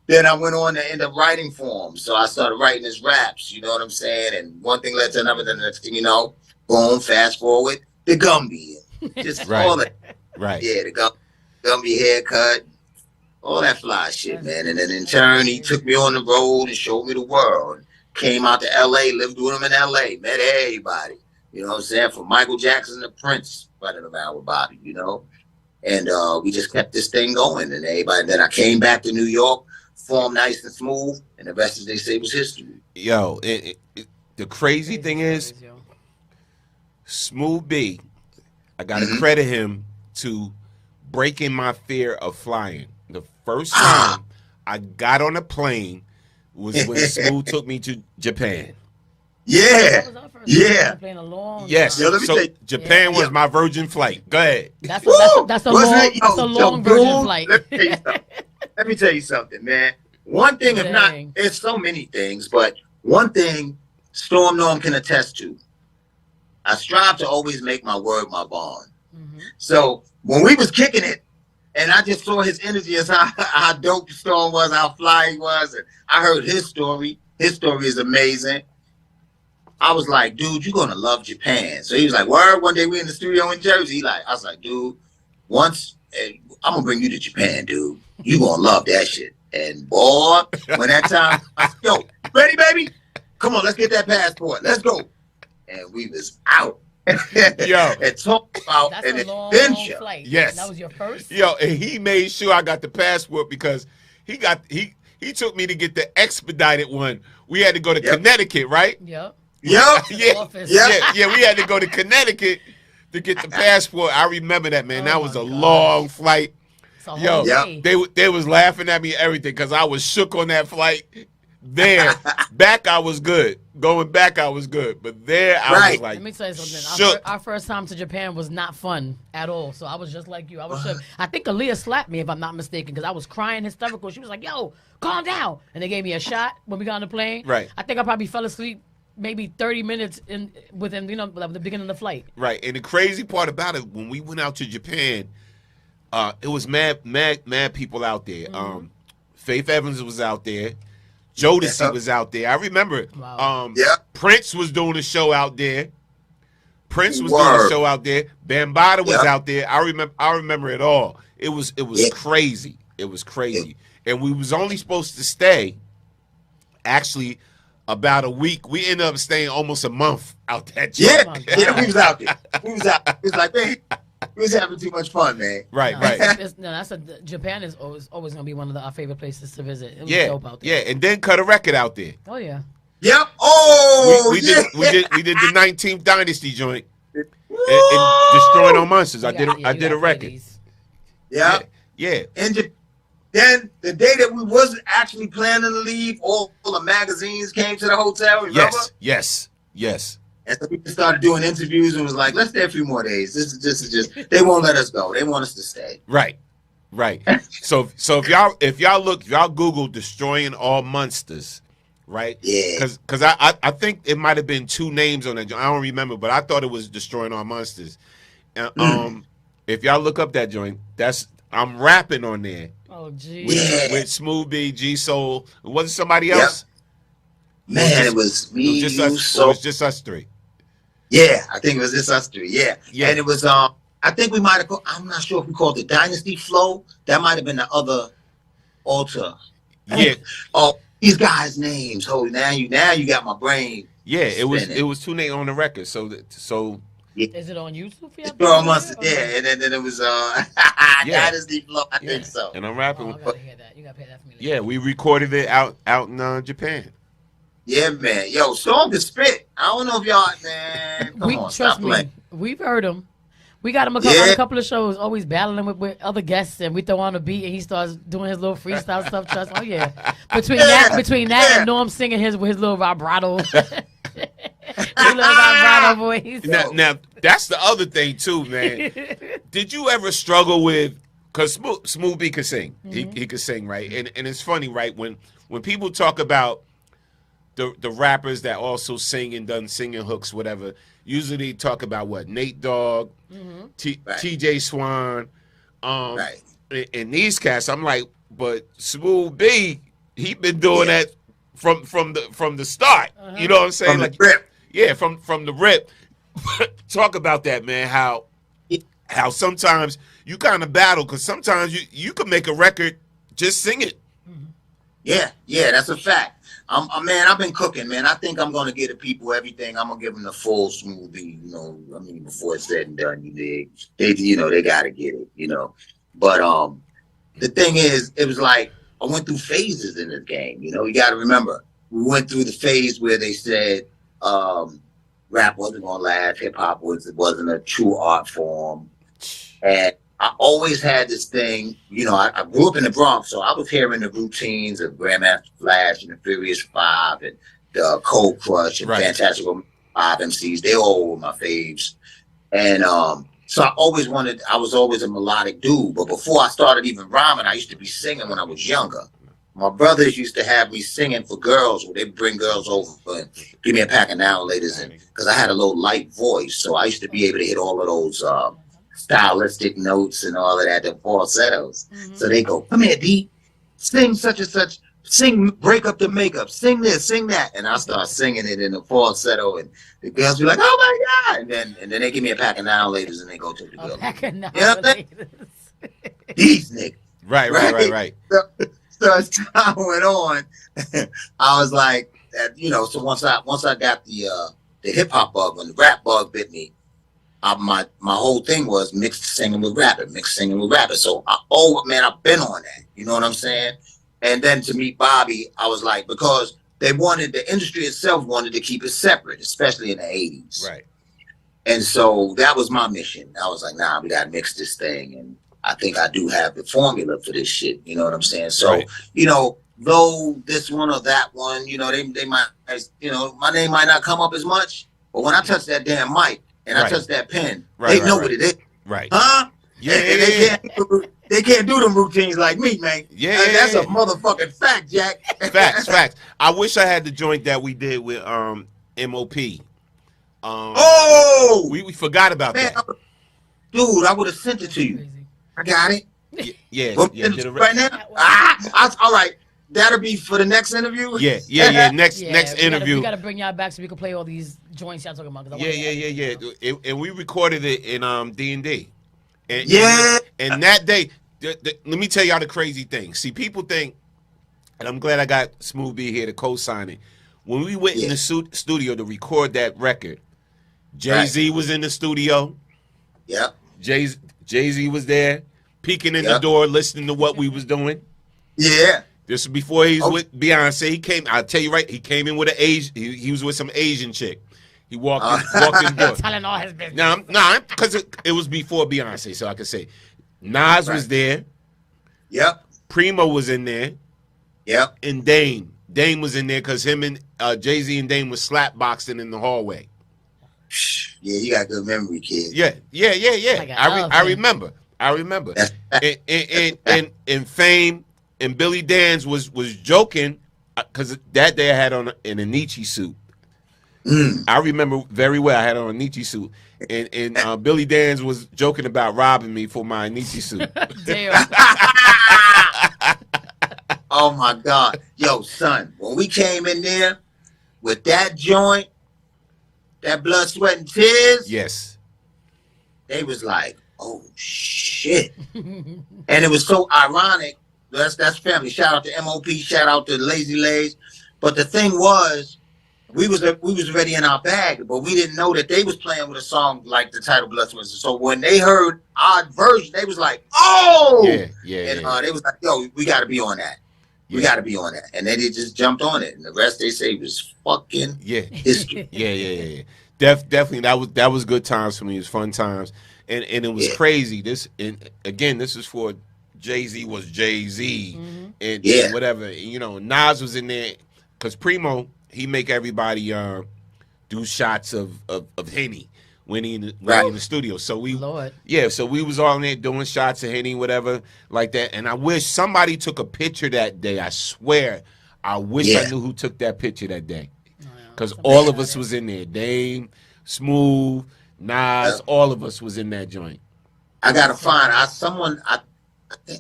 Then I went on to end up writing for him. So I started writing his raps, you know what I'm saying? And one thing led to another, then the next thing you know, boom, fast forward, the Gumby. Just right. all that. Right. Yeah, the Gumby haircut, all that fly shit, man. And then in turn, he took me on the road and showed me the world. Came out to LA, lived with him in LA, met everybody. You know what I'm saying? From Michael Jackson to Prince, running around with Bobby, you know? And we just kept this thing going. And everybody, then I came back to New York, formed Nice and Smooth, and the rest, as they say, was history. Yo, the crazy thing is, Smooth B, I got to credit him to breaking my fear of flying. The first time I got on a plane was when Smooth took me to Japan. Yeah. Yeah. Yes. Yo, so Japan was my virgin flight. Go ahead. That's a long virgin flight. Let me tell you something, man. One thing, if not, it's so many things, but one thing Storm Norm can attest to. I strive to always make my word my bond. Mm-hmm. So when we was kicking it, and I just saw his energy as how dope Storm was, how fly he was, and I heard his story. His story is amazing. I was like, dude, you're gonna love Japan. So he was like, word. One day we in the studio in Jersey. I was like, dude, once I'm gonna bring you to Japan, dude. You gonna love that shit. And boy, when that time, I said, yo, ready, baby? Come on, let's get that passport. Let's go. And we was out. Yo, and talk about an adventure. Flight. Yes, that was your first. Yo, and he made sure I got the passport because he took me to get the expedited one. We had to go to Connecticut, right? Yep. Yeah. We had to go to Connecticut to get the passport. I remember that, man. That was a long flight. Yo, they was laughing at me everything because I was shook on that flight. There, back I was good, Going back, I was good, but there I Right. was like, Let me tell you something. shook. Our first time to Japan was not fun at all. So I was just like you. I was shook. I think Aaliyah slapped me if I'm not mistaken because I was crying hysterical. She was like, "Yo, calm down," and they gave me a shot when we got on the plane. Right. I think I probably fell asleep maybe 30 minutes within the beginning of the flight. Right, and the crazy part about it, when we went out to Japan, it was mad people out there. Faith Evans was out there. Jodeci was out there. I remember. Wow. Prince was doing a show out there. Prince was doing Word. a show out there. Bambaataa was Yep. out there. I remember it all. It was crazy. It was crazy. And we was only supposed to stay actually about a week. We ended up staying almost a month out that Yeah, my God. yeah, we was out there. We was out. It was like, man, we was having too much fun, man. Right, No, right. Japan is always gonna be one of our favorite places to visit. It was Yeah, dope out there. yeah, and then cut a record out there. Oh yeah. Yep. Oh, we yeah. did the 19th Dynasty joint and Woo! Destroying All Monsters. I You did got- I you did got a record. ladies. Yeah. Yeah. And then the day that we wasn't actually planning to leave, all the magazines came to the hotel. Remember? Yes. And so we started doing interviews and was like, let's stay a few more days. This is just they won't let us go. They want us to stay. Right. So if y'all Google Destroying All Monsters, right? Yeah. Because I think it might have been two names on that joint. I don't remember, but I thought it was Destroying All Monsters. If y'all look up that joint, I'm rapping on there Oh gee. Yeah. with Smooth B, G Soul. It wasn't somebody else. Man, it was me, It was just you, us. It so was just us three. yeah. I think it was just us three. Yeah. Yeah. And it was I think we might have called, I'm not sure if we called it Dynasty Flow. That might have been the other altar. Yeah. Oh, these guys' names. Oh, now you got my brain. Yeah. It spinning. was two names on the record. So Is it on YouTube? For y'all? Girl must, yeah, and then it was Yeah. Dynasty Flow. I yeah. think so. And I'm Oh, rapping. I gotta hear that. You gotta pay that for me. later. Yeah, we recorded it out in Japan. Yeah, man. Yo, Storm can spit. I don't know if y'all, man. Come on, Trust stop me, playing. we've heard him. We got him on Yeah. a couple of shows, always battling with other guests, and we throw on a beat, and he starts doing his little freestyle stuff. Trust, oh yeah. Between that, and Norm singing his little vibrato, his little vibrato voice. Now that's the other thing too, man. Did you ever struggle with? Because Smooth B could sing. He could sing, right? And it's funny, right? When people talk about the rappers that also sing and done singing hooks, whatever, usually they talk about what? Nate Dogg, Right. TJ Swan, Right. and these cats. I'm like, but Smooth B, he been doing that from the start. You know what I'm saying? From the Like, rip. yeah, from the rip. Talk about that, man. How sometimes you kind of battle because sometimes you can make a record just sing it. Yeah, that's a fact. Man, I've been cooking, man. I think I'm gonna give the people everything. I'm gonna give them the full smoothie, you know. I mean, before it's said and done, you dig? They gotta get it, you know. But the thing is, it was like I went through phases in this game. You know, you got to remember, we went through the phase where they said rap wasn't gonna last, hip hop wasn't a true art form, and I always had this thing, you know, I grew up in the Bronx, so I was hearing the routines of Grandmaster Flash and the Furious Five and the Cold Crush and Right. Fantastic Five MCs. They all were my faves. And so I was always a melodic dude. But before I started even rhyming, I used to be singing when I was younger. My brothers used to have me singing for girls, where they'd bring girls over and give me a pack of now laters, because I had a little light voice. So I used to be able to hit all of those stylistic notes and all of that, the falsettos. So they go, come here, D, sing such and such, sing, break up the makeup, sing this, sing that. And I start singing it in the falsetto, and the girls be like, oh my God. And then they give me a pack of now laters and they go to the girl. These niggas. Right. So as time went on, I was like, you know, so once I got the hip hop bug, when the rap bug bit me, my whole thing was mixed singing with rapping. So I've been on that. You know what I'm saying? And then to meet Bobby, I was like, because the industry itself wanted to keep it separate, especially in the 80s. Right. And so that was my mission. I was like, nah, we got to mix this thing. And I think I do have the formula for this shit. You know what I'm saying? So, Right. you know, though this one or that one, you know, they might, you know, my name might not come up as much, but when I touch that damn mic and I touch that pen, they know what it is. Right. Huh? Yeah. They can't do them routines like me, man. Yeah. That's a motherfucking fact, Jack. Facts. I wish I had the joint that we did with MOP. We forgot about that. Dude, I would have sent it to you. Crazy. I got it. Yeah. Right now? All right. That'll be for the next interview? Yeah. Next interview. We gotta bring y'all back so we can play all these joints y'all talking about. Yeah. And we recorded it in D&D. And that day, let me tell y'all the crazy thing. See, people think, and I'm glad I got Smooth B here to co-sign it. When we went in the studio to record that record, Jay-Z was in the studio. Yep. Jay-Z was there, peeking in the door, listening to what we was doing. Yeah. This was before he was with Beyonce. He came. I'll tell you right. He came in with an Asian. He was with some Asian chick. He walked in the door. Telling all his business. Nah, because it was before Beyonce, so I could say Nas was there. Yep. Primo was in there. Yep. And Dame. Dame was in there because him and Jay-Z and Dame was slap boxing in the hallway. Yeah, you got good memory, kid. Yeah. I remember. and Fame and Billy Danz was joking because that day I had on an Anichi suit. I remember very well. I had on a Nietzsche suit, and Billy Danz was joking about robbing me for my Nietzsche suit. Damn. Oh my God, yo, son, when we came in there with that joint, that blood, sweat, and tears, yes, they was like, "Oh shit," and it was so ironic. That's family. Shout out to MOP. Shout out to Lazy Lays. But the thing was, we was already in our bag, but we didn't know that they was playing with a song like the title Blood, Sweat. So when they heard our version, they was like, "Oh!" Yeah. And they was like, "Yo, we got to be on that. We got to be on that." And then they just jumped on it, and the rest they say was fucking history. Yeah. Definitely, that was good times for me. It was fun times, and it was crazy. This is for Jay-Z was Jay-Z, and whatever. You know, Nas was in there because Primo. He make everybody do shots of Henny when he in the studio. So we was all in there doing shots of Henny, whatever like that. And I wish somebody took a picture that day. I swear, I wish I knew who took that picture that day, because all of us was in there. Dame, Smooth, Nas, all of us was in that joint. I gotta find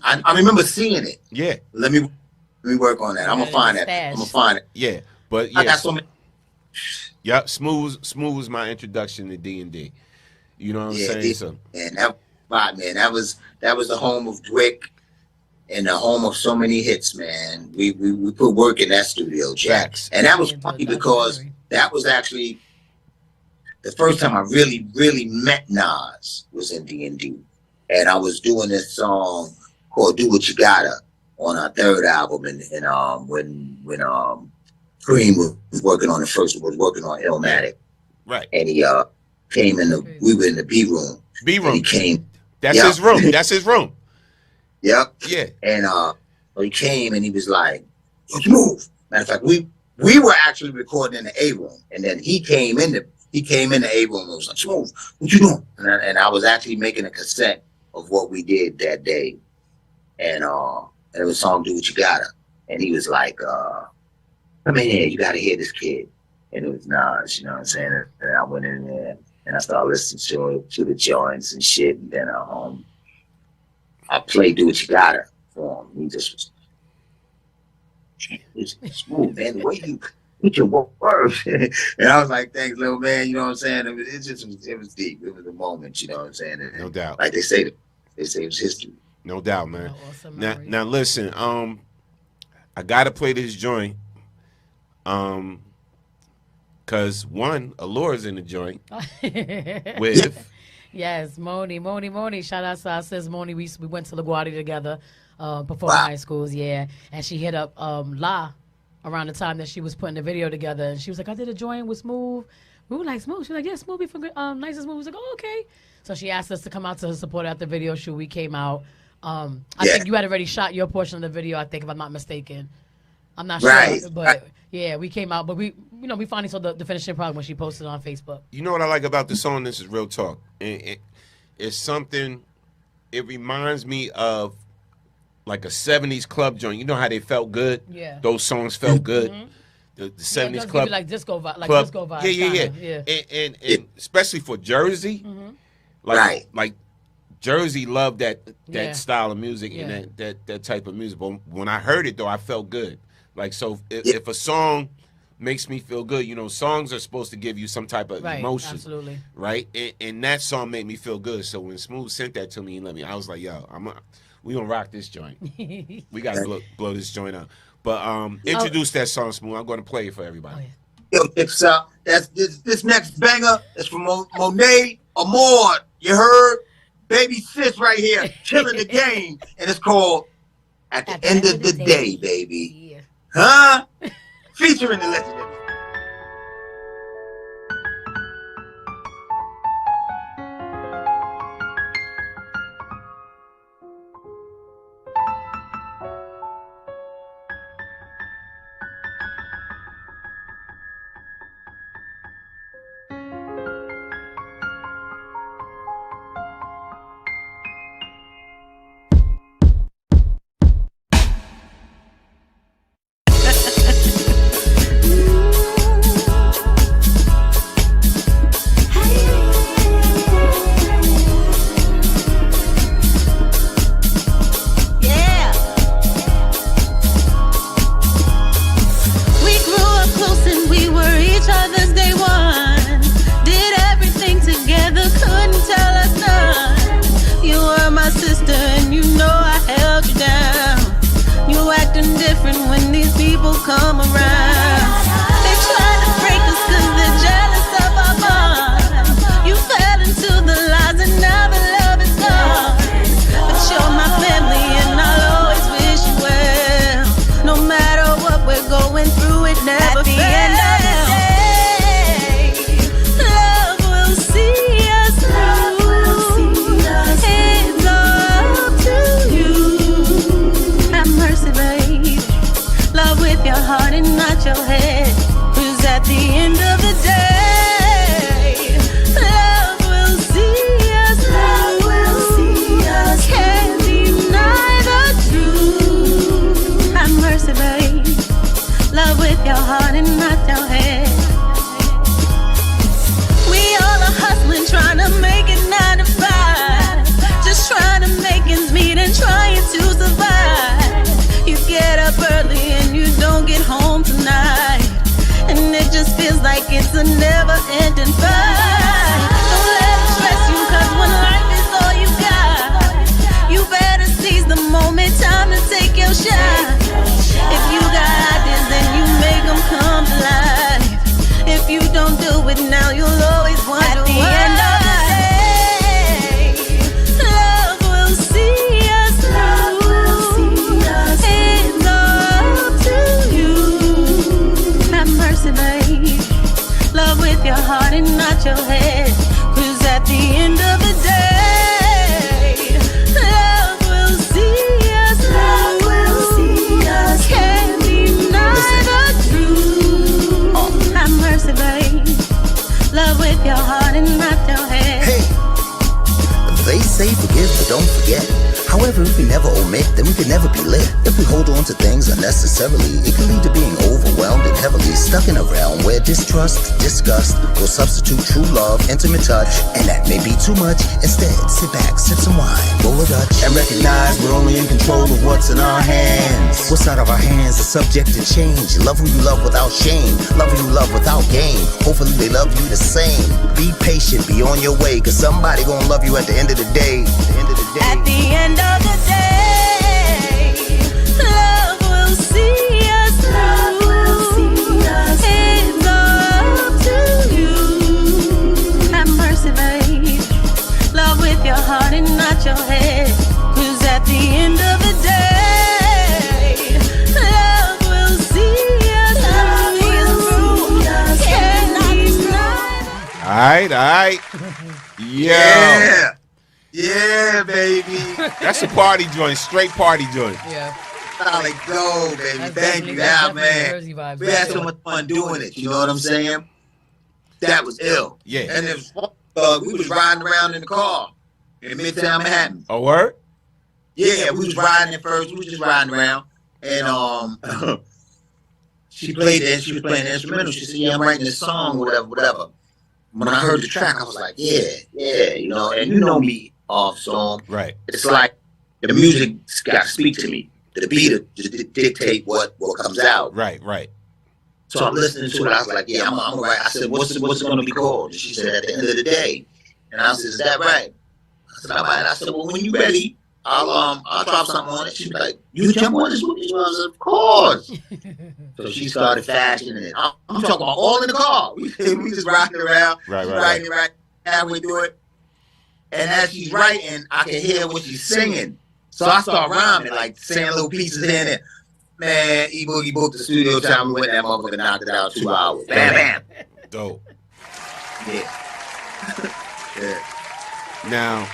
I remember seeing it. Yeah, let me work on that. I'm gonna find that. I'm gonna find it. Yeah. But I got so many. Yep, Smooth was my introduction to D&D. You know what I'm saying? And that was the home of Dwick and the home of so many hits, man. We put work in that studio, Jack. And that was funny because that was actually the first time I really, really met Nas was in D&D. And I was doing this song called Do What You Gotta on our third album, and when Cream was working on Illmatic. Right. And he came we were in the B room. He came. That's his room. That's his room. Yep. Yeah. And he came and he was like, "Move." Matter of fact, we were actually recording in the A room, and then he came in the A room and was like, "Smooth, what you doing?" And I was actually making a cassette of what we did that day, and it was a song "Do What You Gotta," and he was like, "Come in here, you gotta hear this kid." And it was Nas, you know what I'm saying? And I went in there and I started listening to the joints and shit. And then I played Do What You Gotta for him. He just was smooth, man. The way you put your words. And I was like, "Thanks, little man." You know what I'm saying? It was deep. It was a moment, you know what I'm saying? And, no doubt. Like they say it was history. No doubt, man. Now listen, I gotta play this joint. Cause one, Allure's in the joint with yes, Moni. Shout out to our sis Moni. We went to LaGuardia together before high schools, and she hit up La around the time that she was putting the video together, and she was like, "I did a joint with Smooth." We were like, "Smooth?" She was like, "Yeah, Smooth be from Nice and Smooth." We was like, "Oh, okay." So she asked us to come out to support at the video shoot. We came out. I think you had already shot your portion of the video, I think, if I'm not mistaken. I'm not Right. sure, but yeah, we came out, but we finally saw the finishing product when she posted on Facebook. You know what I like about the song? This is real talk. It's something. It reminds me of like a '70s club joint. You know how they felt good? Yeah. Those songs felt good. The Yeah, '70s it does give club, you like disco vibe, club. disco vibe. Yeah. Yeah. And especially for Jersey, like Jersey loved that Yeah. style of music and that type of music. But when I heard it though, I felt good. Like so, if a song makes me feel good, songs are supposed to give you some type of Right, emotion, absolutely. right? And that song made me feel good. So when Smooth sent that to me and I was like, yo, we gonna rock this joint. We gotta blow this joint up. But introduce that song, Smooth. I'm gonna play it for everybody. Yo, it's that's this next banger is from Monet Amor. You heard? Baby sis right here, killing the game. And it's called At the End of the Day, baby. Yeah. Huh? Featuring the legendary. Yeah. We grew up close and we were each other's day one. Did everything together, couldn't tell us none. You were my sister and you know I held you down. You acting different when these people come around. They try to break us cause they're jealous of our bond. You fell into the lies and now the love is gone. But you're my family and I'll always wish you well. No matter what we're going through, it never fails. At the end of the day, love will see us through. It's all up to you. Have mercy, baby. Love with your heart and not your head. 'Cause at the end of the day, love will see us through. Can't deny the truth. Have mercy, babe. Love with your heart and not your head. We all are hustling, trying to make it 9 to 5. Just trying to make ends meet and trying to survive. You get up early and you don't get home tonight. And it just feels like it's a never-ending fight. Don't let it stress you, 'cause when life is all you got, you better seize the moment, time to take your shot. If you got ideas, then you make them come to life. If you don't do it now, you'll always wonder why. At the end of the day, love will see us through. It's all up to you. Have mercy, babe. Love with your heart and not your head. 'Cause at the end of the day, love will see us through. Can't deny the truth. Have mercy, babe. Love with your heart and not your head. Hey, they say forgive but don't forget. However, if we never omit, then we can never be lit. If we hold on to things unnecessarily, it can lead to being overwhelmed and heavily stuck in a realm where distrust, disgust will substitute true love, intimate touch, and that may be too much. Instead, sit back, sip some wine, roll a Dutch, and recognize we're only in control of what's in our hands. What's out of our hands is subject to change. Love who you love without shame. Love who you love without game. Hopefully they love you the same. Be patient, be on your way, 'cause somebody gonna love you at the end of the day. At the end of the day, love will see us through. It's all up to you. Have mercy, babe. Love with your heart and not your head. 'Cause at the end of the day, love will see us through. Can't deny. All right. Yo. Yeah. Yeah, baby. That's a party joint, straight party joint. Yeah. Solid gold, baby. That's Thank you, that's yeah, man. Jersey vibes. We had so much fun doing it. You know what I'm saying? That was ill. Yeah. And it was, we was riding around in the car in Midtown Manhattan. A word? Yeah, we was riding at first. We was just riding around, and she played it. She was playing the instrumental. She said, "Yeah, I'm writing this song, whatever." When I heard the track, I was like, "Yeah, you know." And you know me, off song. Right. It's like the music got to speak to me. The beat to dictate what comes out. Right. So I'm listening to it. I was like, "Yeah, I'm gonna write." I said, "What's it gonna be called?" And she said, "At the End of the Day." And I said, "Is that right?" I said, "All right." I said, "Well, when you ready, I'll drop something on it." She was like, "You jump on this with me?" I said, "Of course." So she started fashioning it. I'm talking about all in the car. We just riding around, writing right halfway through it. And as she's writing, I can hear what she's singing. So I start rhyming, like saying little pieces in it. Man, E-Boogie booked the studio time. We went in that motherfucker, knocked it out 2 hours. Bam, bam. Dope. Yeah. Yeah. Now,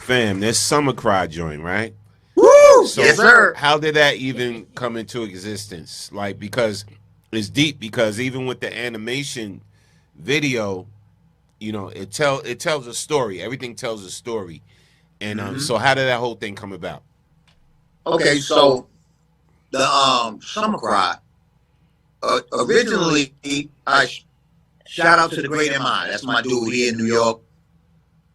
fam, there's Summer Cry joint, right? Woo! So Yes, sir. how did that even come into existence? Like, because it's deep, because even with the animation video, you know, it tells a story. Everything tells a story. And so how did that whole thing come about? Okay, so the Summer Cry, originally, shout out to the great MI. That's my dude here in New York.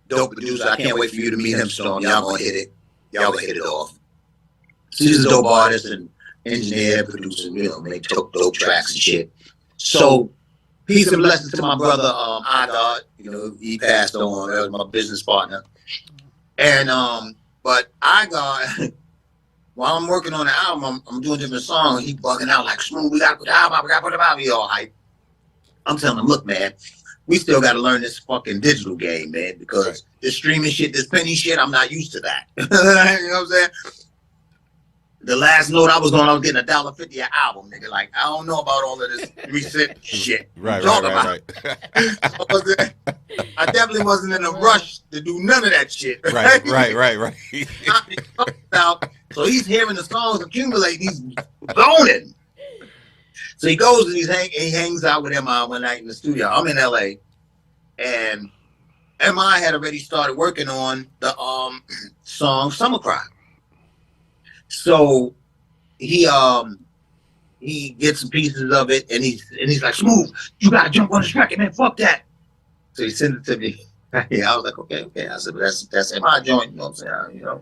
Dope producer. I can't wait for you to meet him, Storm. Y'all gonna hit it. Y'all gonna hit it off. He's a dope artist and engineer, producer, you know, make dope tracks and shit. So, peace and blessings to my brother, Igod. You know, he passed on. That was my business partner. And, but Igod, while I'm working on the album, I'm doing different songs. He bugging out like, "Smooth, we gotta put the album out, we gotta put the album out." He all hype. I'm telling him, "Look, man, we still gotta learn this fucking digital game, man, because this streaming shit, this penny shit, I'm not used to that." You know what I'm saying? The last note I was getting $1.50 an album, nigga. Like, I don't know about all of this 3-cent shit. Right. I definitely wasn't in a rush to do none of that shit. Right. So he's hearing the songs accumulate. He's zoning. So he goes and he hangs out with MI one night in the studio. I'm in LA, and MI had already started working on the song "Summer Cry." So he gets some pieces of it, and he's like, "Smooth, you gotta jump on this track, man. Fuck that." So he sent it to me. Yeah, I was like, okay. I said, but that's MI joint. You know what I'm saying? You know,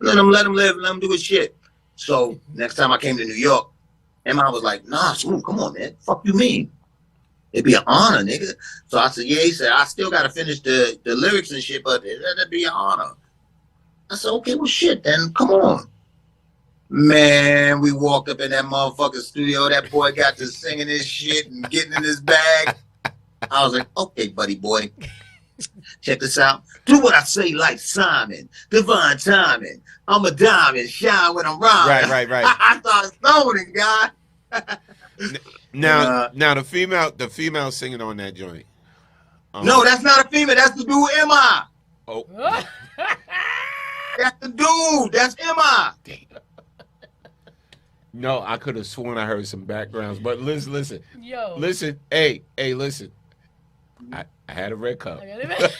let him live, let him do his shit. So next time I came to New York, MI was like, "Nah, Smooth, come on, man. Fuck you mean? It'd be an honor, nigga." So I said, "Yeah." He said, "I still gotta finish the lyrics and shit, but it'd be an honor." I said, "Okay, well, shit, then come on." Man, we walked up in that motherfucking studio. That boy got to singing his shit and getting in his bag. I was like, "Okay, buddy boy, check this out. Do what I say like Simon. Divine timing. I'm a diamond. Shine when I'm rhyming." Right. I started zoning, God. Now the female singing on that joint. No, that's not a female. That's the dude, MI. Oh. That's the dude. That's MI. No, I could have sworn I heard some backgrounds, but listen. Yo. Listen. Hey, listen. I had a red cup. Hey, that's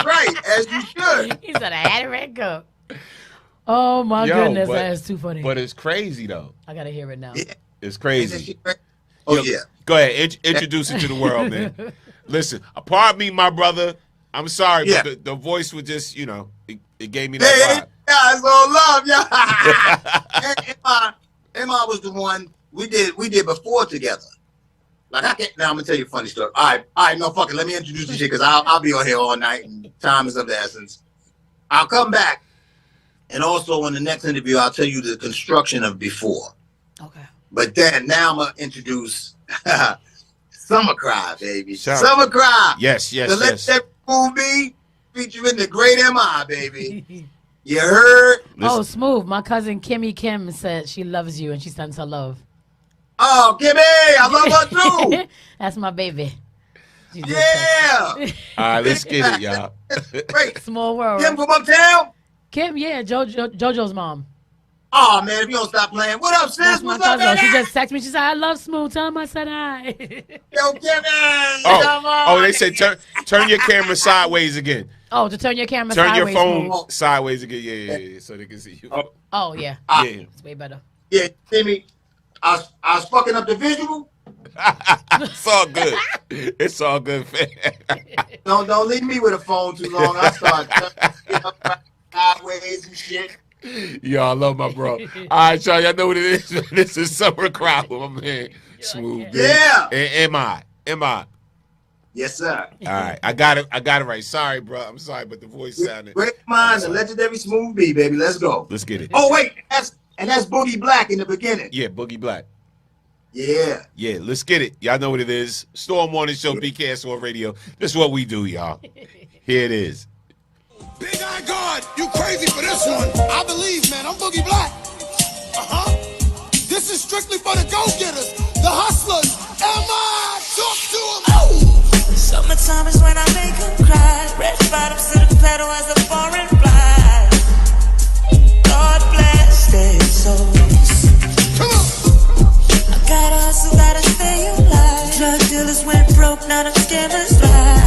right. As you should. He said, "I had a red cup." Oh my goodness, that is too funny. But it's crazy though. I gotta hear it now. Yeah. It's crazy. Oh, yeah. Go ahead, introduce it to the world, man. Listen, pardon me, my brother. I'm sorry, but the voice was just, you know, it gave me that vibe. Yeah, it's all love, yeah. Emma was the one we did before together. Like now I'm gonna tell you a funny story. All right, no, fuck it. Let me introduce the shit because I'll be on here all night and time is of the essence. I'll come back, and also in the next interview I'll tell you the construction of before. Okay. But then now I'm gonna introduce Summer Cry, baby. Shout. Summer Cry. Yes. The Let That Movie featuring the great MI, baby. You heard? Oh, Smooth. My cousin Kimmy Kim said she loves you and she sends her love. Oh, Kimmy, I love her too. That's my baby. Yeah. All right, let's get it, y'all. Great. Small world. Kim from uptown? Kim, yeah, JoJo's mom. Oh man, if you don't stop playing, what up, sis? That's my What's up, cousin. baby? She just texted me. She said, "I love Smooth. Tell him I said hi." Yo, Kevin. Come on, they said turn your camera sideways again. Oh, to turn your camera Turn sideways. your phone Smooth. sideways again. Yeah, so they can see you. Oh yeah, Yeah. it's way better. Yeah, see me. I was fucking up the visual. It's all good. It's all good, fam. Don't leave me with a phone too long. I start sideways and shit. Yo, I love my bro. All right, y'all know what it is. This is Summer Crowd with my man Smooth. Yeah. And am I? Yes, sir. All right, I got it right. Sorry, bro. I'm sorry, but the voice sounded. Great minds, the legendary Smooth B, baby. Let's go. Let's get it. Oh wait, that's Boogie Black in the beginning. Yeah, Boogie Black. Yeah. Yeah, let's get it. Y'all know what it is. Storm Morning Show, BKS on Radio. This is what we do, y'all. Here it is. Big Eye God, you crazy for this one. I believe, man. I'm Boogie Black. This is strictly for the go-getters, the hustlers. Am I? Talk to them. Oh. Summertime is when I make them cry. Red bottoms to the pedal as a foreign fly. God bless their souls. Come on. I gotta hustle, gotta stay alive. Drug dealers went broke, now them scammers fly.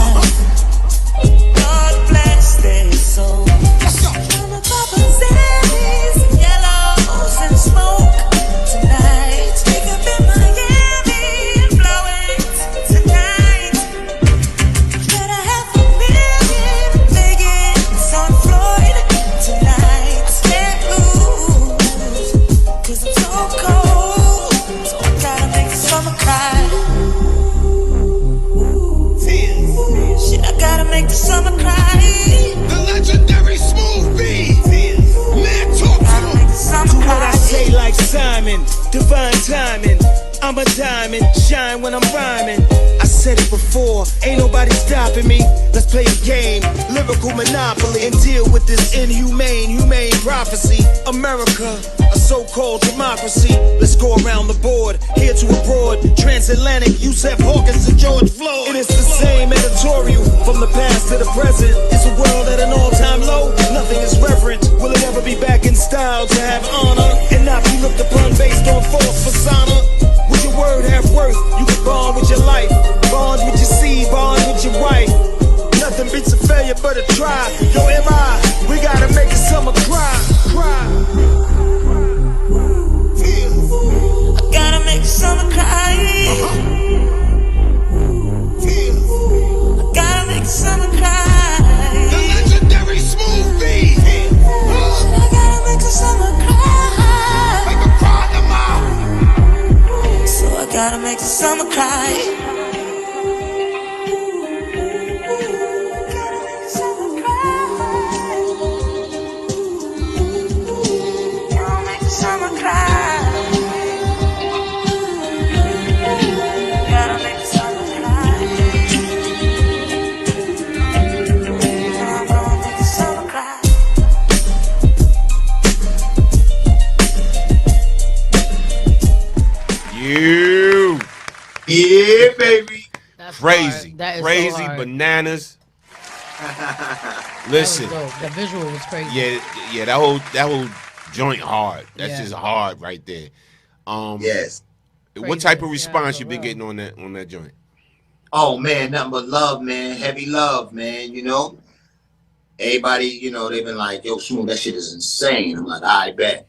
God bless their souls. Let's go. Gonna pop a Zannies, yellows and smoke tonight. Wake up in Miami and blow it tonight. Get a $500,000 Vegas on Floyd tonight. Can't lose, 'cause I'm so cold. So I gotta make the summer cry. Shit, I gotta make the summer cry. The legendary Smooth B. Man, talk to Gotta them. make the summer Do what cry. I say like Simon, divine timing. I'm a diamond, shine when I'm rhyming. I said it before, ain't nobody stopping me. Let's play a game, lyrical monopoly, and deal with this humane prophecy. America, a so-called democracy. Let's go around the board, here to abroad. Transatlantic, Yusef Hawkins to George Floyd. And it's the same editorial, from the past to the present. It's a world at an all-time low, nothing is reverent. Will it ever be back in style to have honor and not be looked upon based on false persona? Would your word have worth? You can bond with your life, bond with your seed, bond with your wife. Nothing beats a failure but a try. Yo, M.I., we gotta make the summer cry. I gotta make the summer cry. I gotta make the summer cry. The legendary Smooth B. I gotta make the summer cry. Make them cry, am I? So I gotta make the summer cry. Gotta make the summer cry. Gotta make the summer cry. Gotta make the summer cry. I'm gonna make the summer cry. You Yeah, baby. That's crazy, hard. That is crazy so hard. bananas. That was Listen, dope. The visual was crazy. yeah, that whole joint hard. That's Yeah. just hard right there. Yes. What Crazy. type of Yeah, response for you been real. getting on that joint? Oh man, nothing but love, man. Heavy love, man. You know, everybody, they've been like, "Yo, Smooth, that shit is insane." I'm like, "I bet,"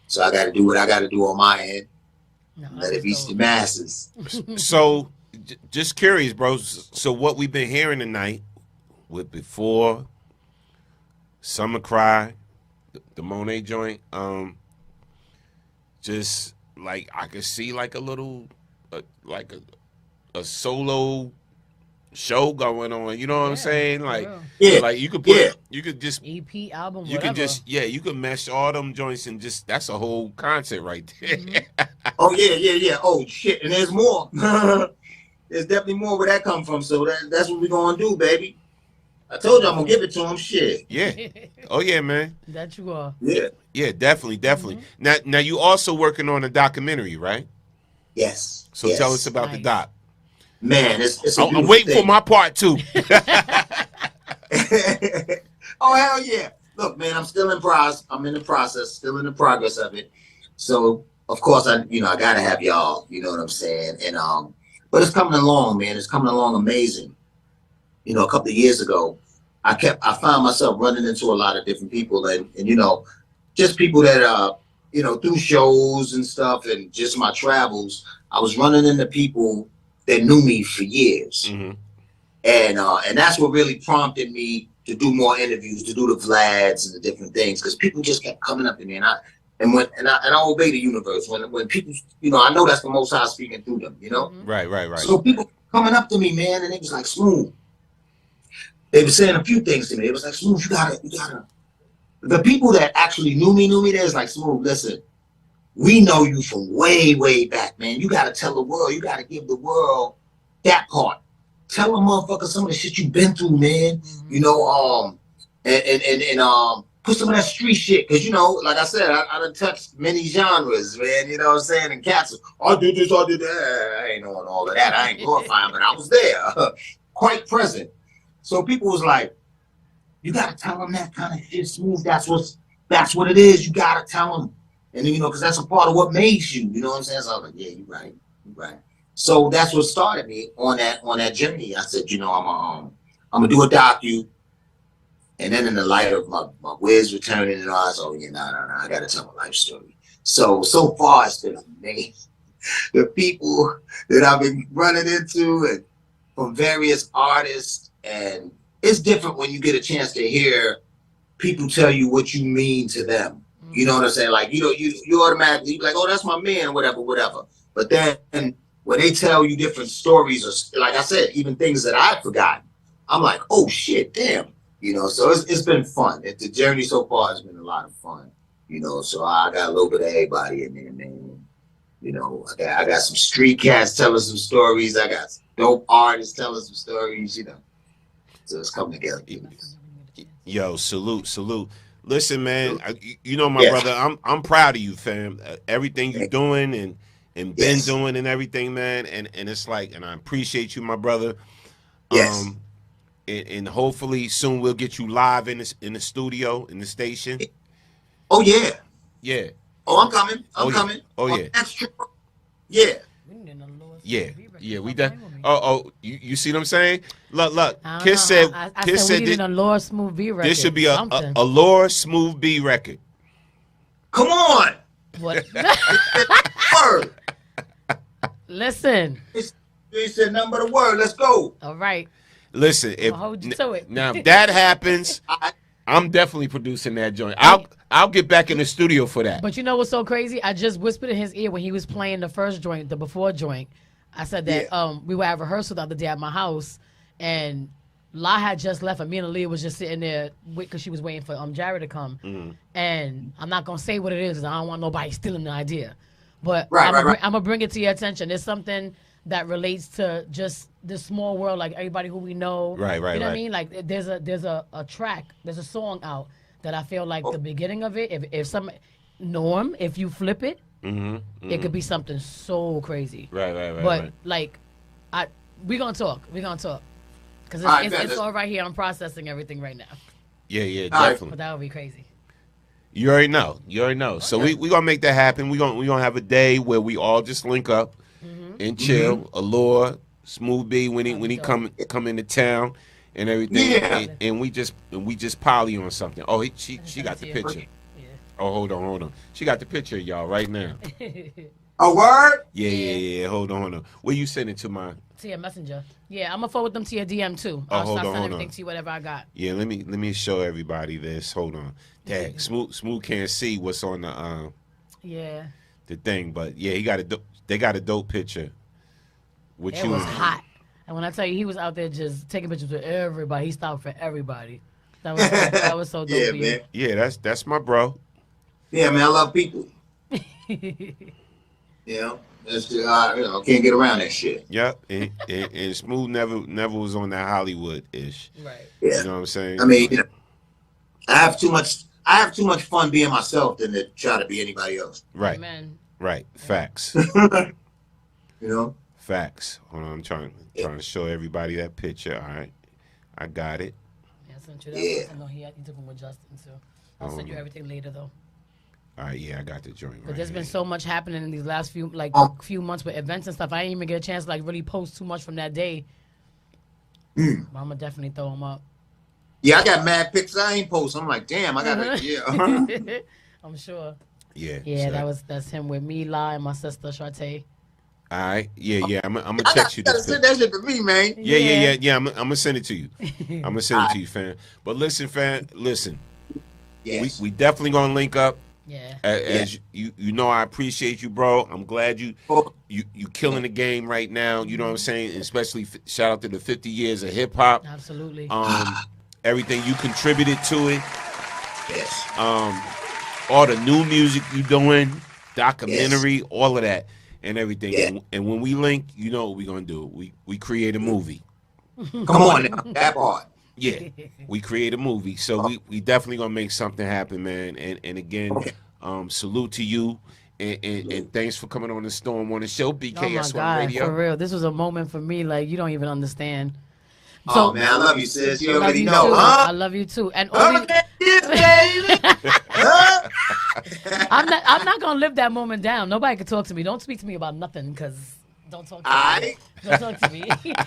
So I got to do what I got to do on my end. No, Let that it reach was the dope. masses. So, just curious, bro. So, what we've been hearing tonight, with before Summer Cry, the Monet joint, just like I could see like a little, like a solo show going on. You know what I'm Yeah, saying? for like, real. Yeah, like you could put, yeah. you could just. EP album. You whatever. can just you can mesh all them joints and just that's a whole concert right there. Mm-hmm. Oh yeah. Oh shit, and there's more. There's definitely more where that come from. So that's what we gonna do, baby. I told you I'm gonna give it to him. Shit. Yeah. Oh yeah, man. That you are. Yeah. Yeah, definitely. Mm-hmm. Now you also working on a documentary, right? Yes. So yes. tell us about the Nice. doc. Man, it's a I'm waiting for thing. my part too. Oh hell yeah! look, man, I'm still in process. I'm in the process, still in the progress of it. So of course I gotta have y'all, you know what I'm saying? And but it's coming along, man. It's coming along amazing. You know, a couple of years ago, I found myself running into a lot of different people and just people that through shows and stuff and just my travels, I was running into people that knew me for years. Mm-hmm. And that's what really prompted me to do more interviews, to do the Vlads and the different things, because people just kept coming up to me, and I obey the universe when people, I know that's the Most High speaking through them, Right. So people coming up to me, man, and it was like, Smooth. They were saying a few things to me. It was like, Smooth, you gotta. The people that actually knew me, there's like, Smooth, listen, we know you from way, way back, man. You gotta tell the world. You gotta give the world that part. Tell a motherfucker some of the shit you've been through, man. And put some of that street shit, because like I said, I done touched many genres, man. You know what I'm saying? And cats, I did this, I did that. I ain't knowing all of that. I ain't glorifying, but I was there, quite present. So people was like, you gotta tell them that kind of shit, Smooth. That's what it is. You gotta tell them, and because that's a part of what made you. You know what I'm saying? So I was like, yeah, you're right. So that's what started me on that journey. I said, I'm gonna do a docu, and then in the light of my Wiz returning and all, I said, oh yeah, no, I gotta tell my life story. So far it's been amazing. The people that I've been running into and from various artists, and it's different when you get a chance to hear people tell you what you mean to them. You know what I'm saying? Like, you automatically be like, oh, that's my man, whatever. But then when they tell you different stories, or like I said, even things that I've forgotten, I'm like, oh shit, damn. So it's been fun. The journey so far has been a lot of fun. So I got a little bit of everybody in there, man. I got some street cats telling some stories. I got some dope artists telling some stories, So it's coming together. Yo, salute. Listen, man, my brother, I'm proud of you, fam. Everything you're doing and been doing and everything, man. And it's like, and I appreciate you, my brother. Yes. And hopefully soon we'll get you live in the studio, in the station. Oh yeah. Yeah. Oh, I'm coming. I'm coming. Oh yeah. That's true. Yeah. Yeah, we done. You see what I'm saying? Look. Kiss said we need a Laura Smooth B record. This should be a Laura Smooth B record. Come on. What? Word. Listen. You said nothing but a word. Let's go. All right. Listen, I'll hold you to it. Now if that happens, I'm definitely producing that joint. I'll get back in the studio for that. But you know what's so crazy? I just whispered in his ear when he was playing the first joint, the before joint. I said that we were at rehearsal the other day at my house, and La had just left, and me and Aaliyah was just sitting there because she was waiting for Jared to come. Mm-hmm. And I'm not gonna say what it is because I don't want nobody stealing the idea. But I'm gonna bring it to your attention. It's something that relates to just this small world, like everybody who we know. Right. You know what I mean? Like there's a track, there's a song out that I feel like the beginning of it, if you flip it, it could be something so crazy. Right. But like, we're gonna talk because it's all right here. I'm processing everything right now. Yeah, definitely. But that would be crazy. You already know. So we gonna make that happen. We gonna have a day where we all just link up and chill. Allure, Smooth B when he come into town and everything. Yeah. And we just poly on something. Oh, she got the picture. Yeah. Oh, hold on. She got the picture, of y'all, right now. A word? Yeah. Hold on. Where you send it to my? To your messenger. Yeah, I'm gonna forward them to your DM too. I'll start sending everything to you, whatever I got. Yeah, let me show everybody this. Hold on. Dang, Smooth can't see what's on the the thing, but yeah, they got a dope picture. It was hot. And when I tell you he was out there just taking pictures with everybody, he stopped for everybody. That was so dope. Yeah, for you. man. Yeah, that's my bro. Yeah, man, I love people. That's can't get around that shit. Yep, and Smooth never was on that Hollywood-ish. Right. Yeah. You know what I'm saying? I mean, I have too much fun being myself than to try to be anybody else. Right. Amen. Right. Facts. Facts. Hold on, I'm trying to show everybody that picture. All right, I got it. Yes, I sent you that. Yeah. No, he took them with Justin too. I'll send you everything later though. All right, yeah, I got the joint. But Right there's been here. so much happening in these last few months with events and stuff. I didn't even get a chance to like really post too much from that day. But I'm gonna definitely throw them up. Yeah, I got mad pics I ain't post. I'm like, damn, I gotta. Yeah. I'm sure. Yeah. Yeah, so- that's him with Mila and my sister Shartae. All right. Yeah. I'm gonna I text you gotta this. send that shit to me, man. Yeah. I'm gonna send it to you. I'm gonna send it to you, fam. But listen, fam. Listen, Yes. we definitely gonna link up. Yeah. As you know, I appreciate you, bro. I'm glad you Oh, killing the game right now. You know what I'm saying? And especially shout out to the 50 years of hip hop. Absolutely. Everything you contributed to it. yes. All the new music you doing, documentary, all of that, and everything. Yeah. And when we link, you know what we gonna do? We create a movie. Come on now. That part. Yeah, we create a movie. So we definitely gonna make something happen, man. And again, salute to you. And thanks for coming on the Storm on the show, Oh my BKS1 God, Radio. for real. This was a moment for me like you don't even understand. So, Oh man, I love you, sis. You love already you know, too. huh? I love you too. And all these, baby. Huh? I'm not gonna live that moment down. Nobody can talk to me. Don't speak to me about nothing, cause don't talk to me. Aight. Don't talk to me.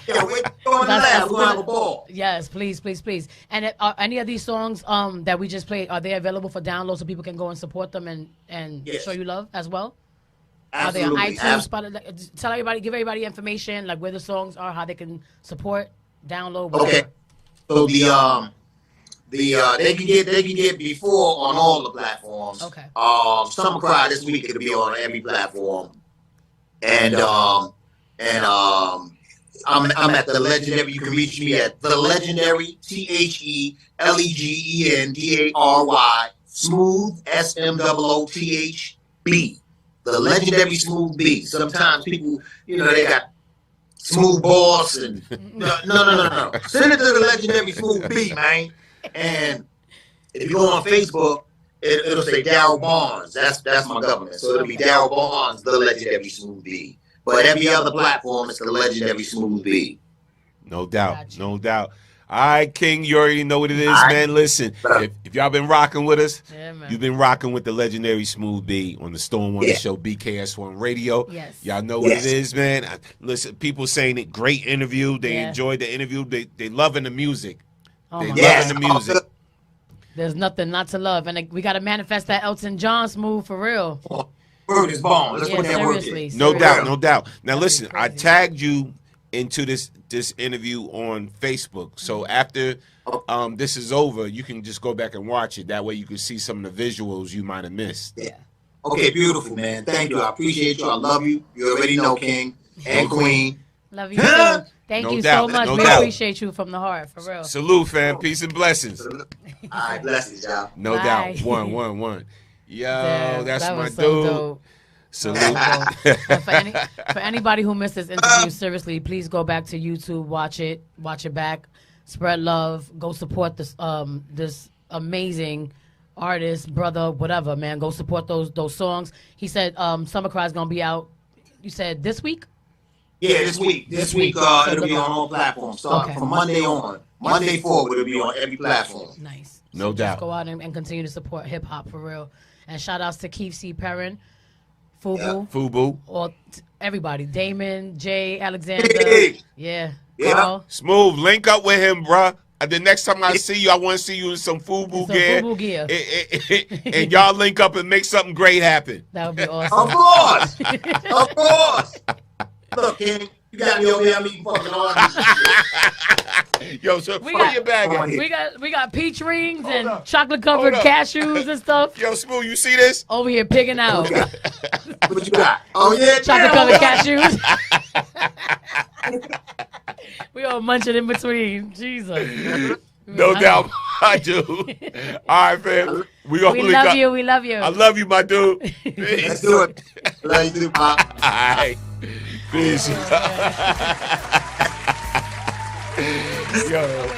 Yeah, we're going to laugh. We're going to have a ball. Yes, please. And are any of these songs that we just played, are they available for download so people can go and support them and Yes. show you love as well? Absolutely. Are they on iTunes? Spotify? Tell everybody, give everybody information like where the songs are, how they can support, download, whatever. Okay. So they can get before on all the platforms. Okay. Summer Cry this week it'll be on every platform. And I'm at the Legendary. You can reach me at the Legendary TheLegendary Smooth SMOOTHB. The Legendary Smooth B. Sometimes people, they got Smooth Boss and no. Send it to the Legendary Smooth B, man. And if you go on Facebook, it'll say Darryl Barnes. That's my government. So it'll be Darryl Barnes, the Legendary Smooth B. But every other platform, it's the Legendary Smooth B. No doubt. Gotcha. No doubt. All right, King, you already know what it is, man. Listen, if y'all been rocking with us, Yeah, man. you've been rocking with the Legendary Smooth B on the Storm One Yeah. Show, BKS1 Radio. Yes. Y'all know what Yes. it is, man. Listen, people saying it, great interview. They Yeah. enjoyed the interview. They loving the music. Oh They my Yes. loving the music. There's nothing not to love, and we got to manifest that Elton John smooth for real. Word is born. Let's Yeah, put that word seriously. in. No Seriously. doubt, no doubt. Now That'd be listen, I crazy. tagged you into this interview on Facebook. So Mm-hmm. after this is over, you can just go back and watch it. That way you can see some of the visuals you might have missed. Yeah. Okay, beautiful, man. Thank you. I appreciate you. I love you. You already know, King and Queen. Love you too. Thank No you doubt, so much. no We doubt. appreciate you from the heart, for real. Salute, fam. Peace and blessings. All right, blessings, y'all. No Bye. doubt. One. Yo, Damn, that's that my was dude. so dope. Salute. And for anybody who missed this interview, seriously, please go back to YouTube, watch it back, spread love, go support this amazing artist, brother, whatever, man. Go support those songs. He said Summer Cry is gonna be out. You said this week? Yeah, this week. This week, it'll be on all platforms. Start Okay. from Monday on. Monday forward, it'll be on every platform. Nice. No So doubt. Just go out and continue to support hip hop for real. And shout outs to Keith C. Perrin, Fubu, Fubu. everybody, Damon, Jay, Alexander, Hey. yeah, Yeah. Carl. Smooth. Link up with him, bruh. The next time I see you, I want to see you in some Fubu Some gear. Fubu gear. And y'all link up and make something great happen. That would be Of awesome. course. Of course. Look, King, you got me over here. I'm eating fucking all these. Yo, so We throw got- your bag out. We got peach rings and up. chocolate covered Hold up. cashews and stuff. Yo, Smooth, you see this? Over here pigging out. What you got? Oh, yeah. Chocolate yeah, covered cashews. We all munching in between. Jesus. No doubt, I do. All right, fam. We gonna We link love up. you. We love you. I love you, my dude. Let's Peace. do it. Love you too, Pop. All right. Peace. Yo.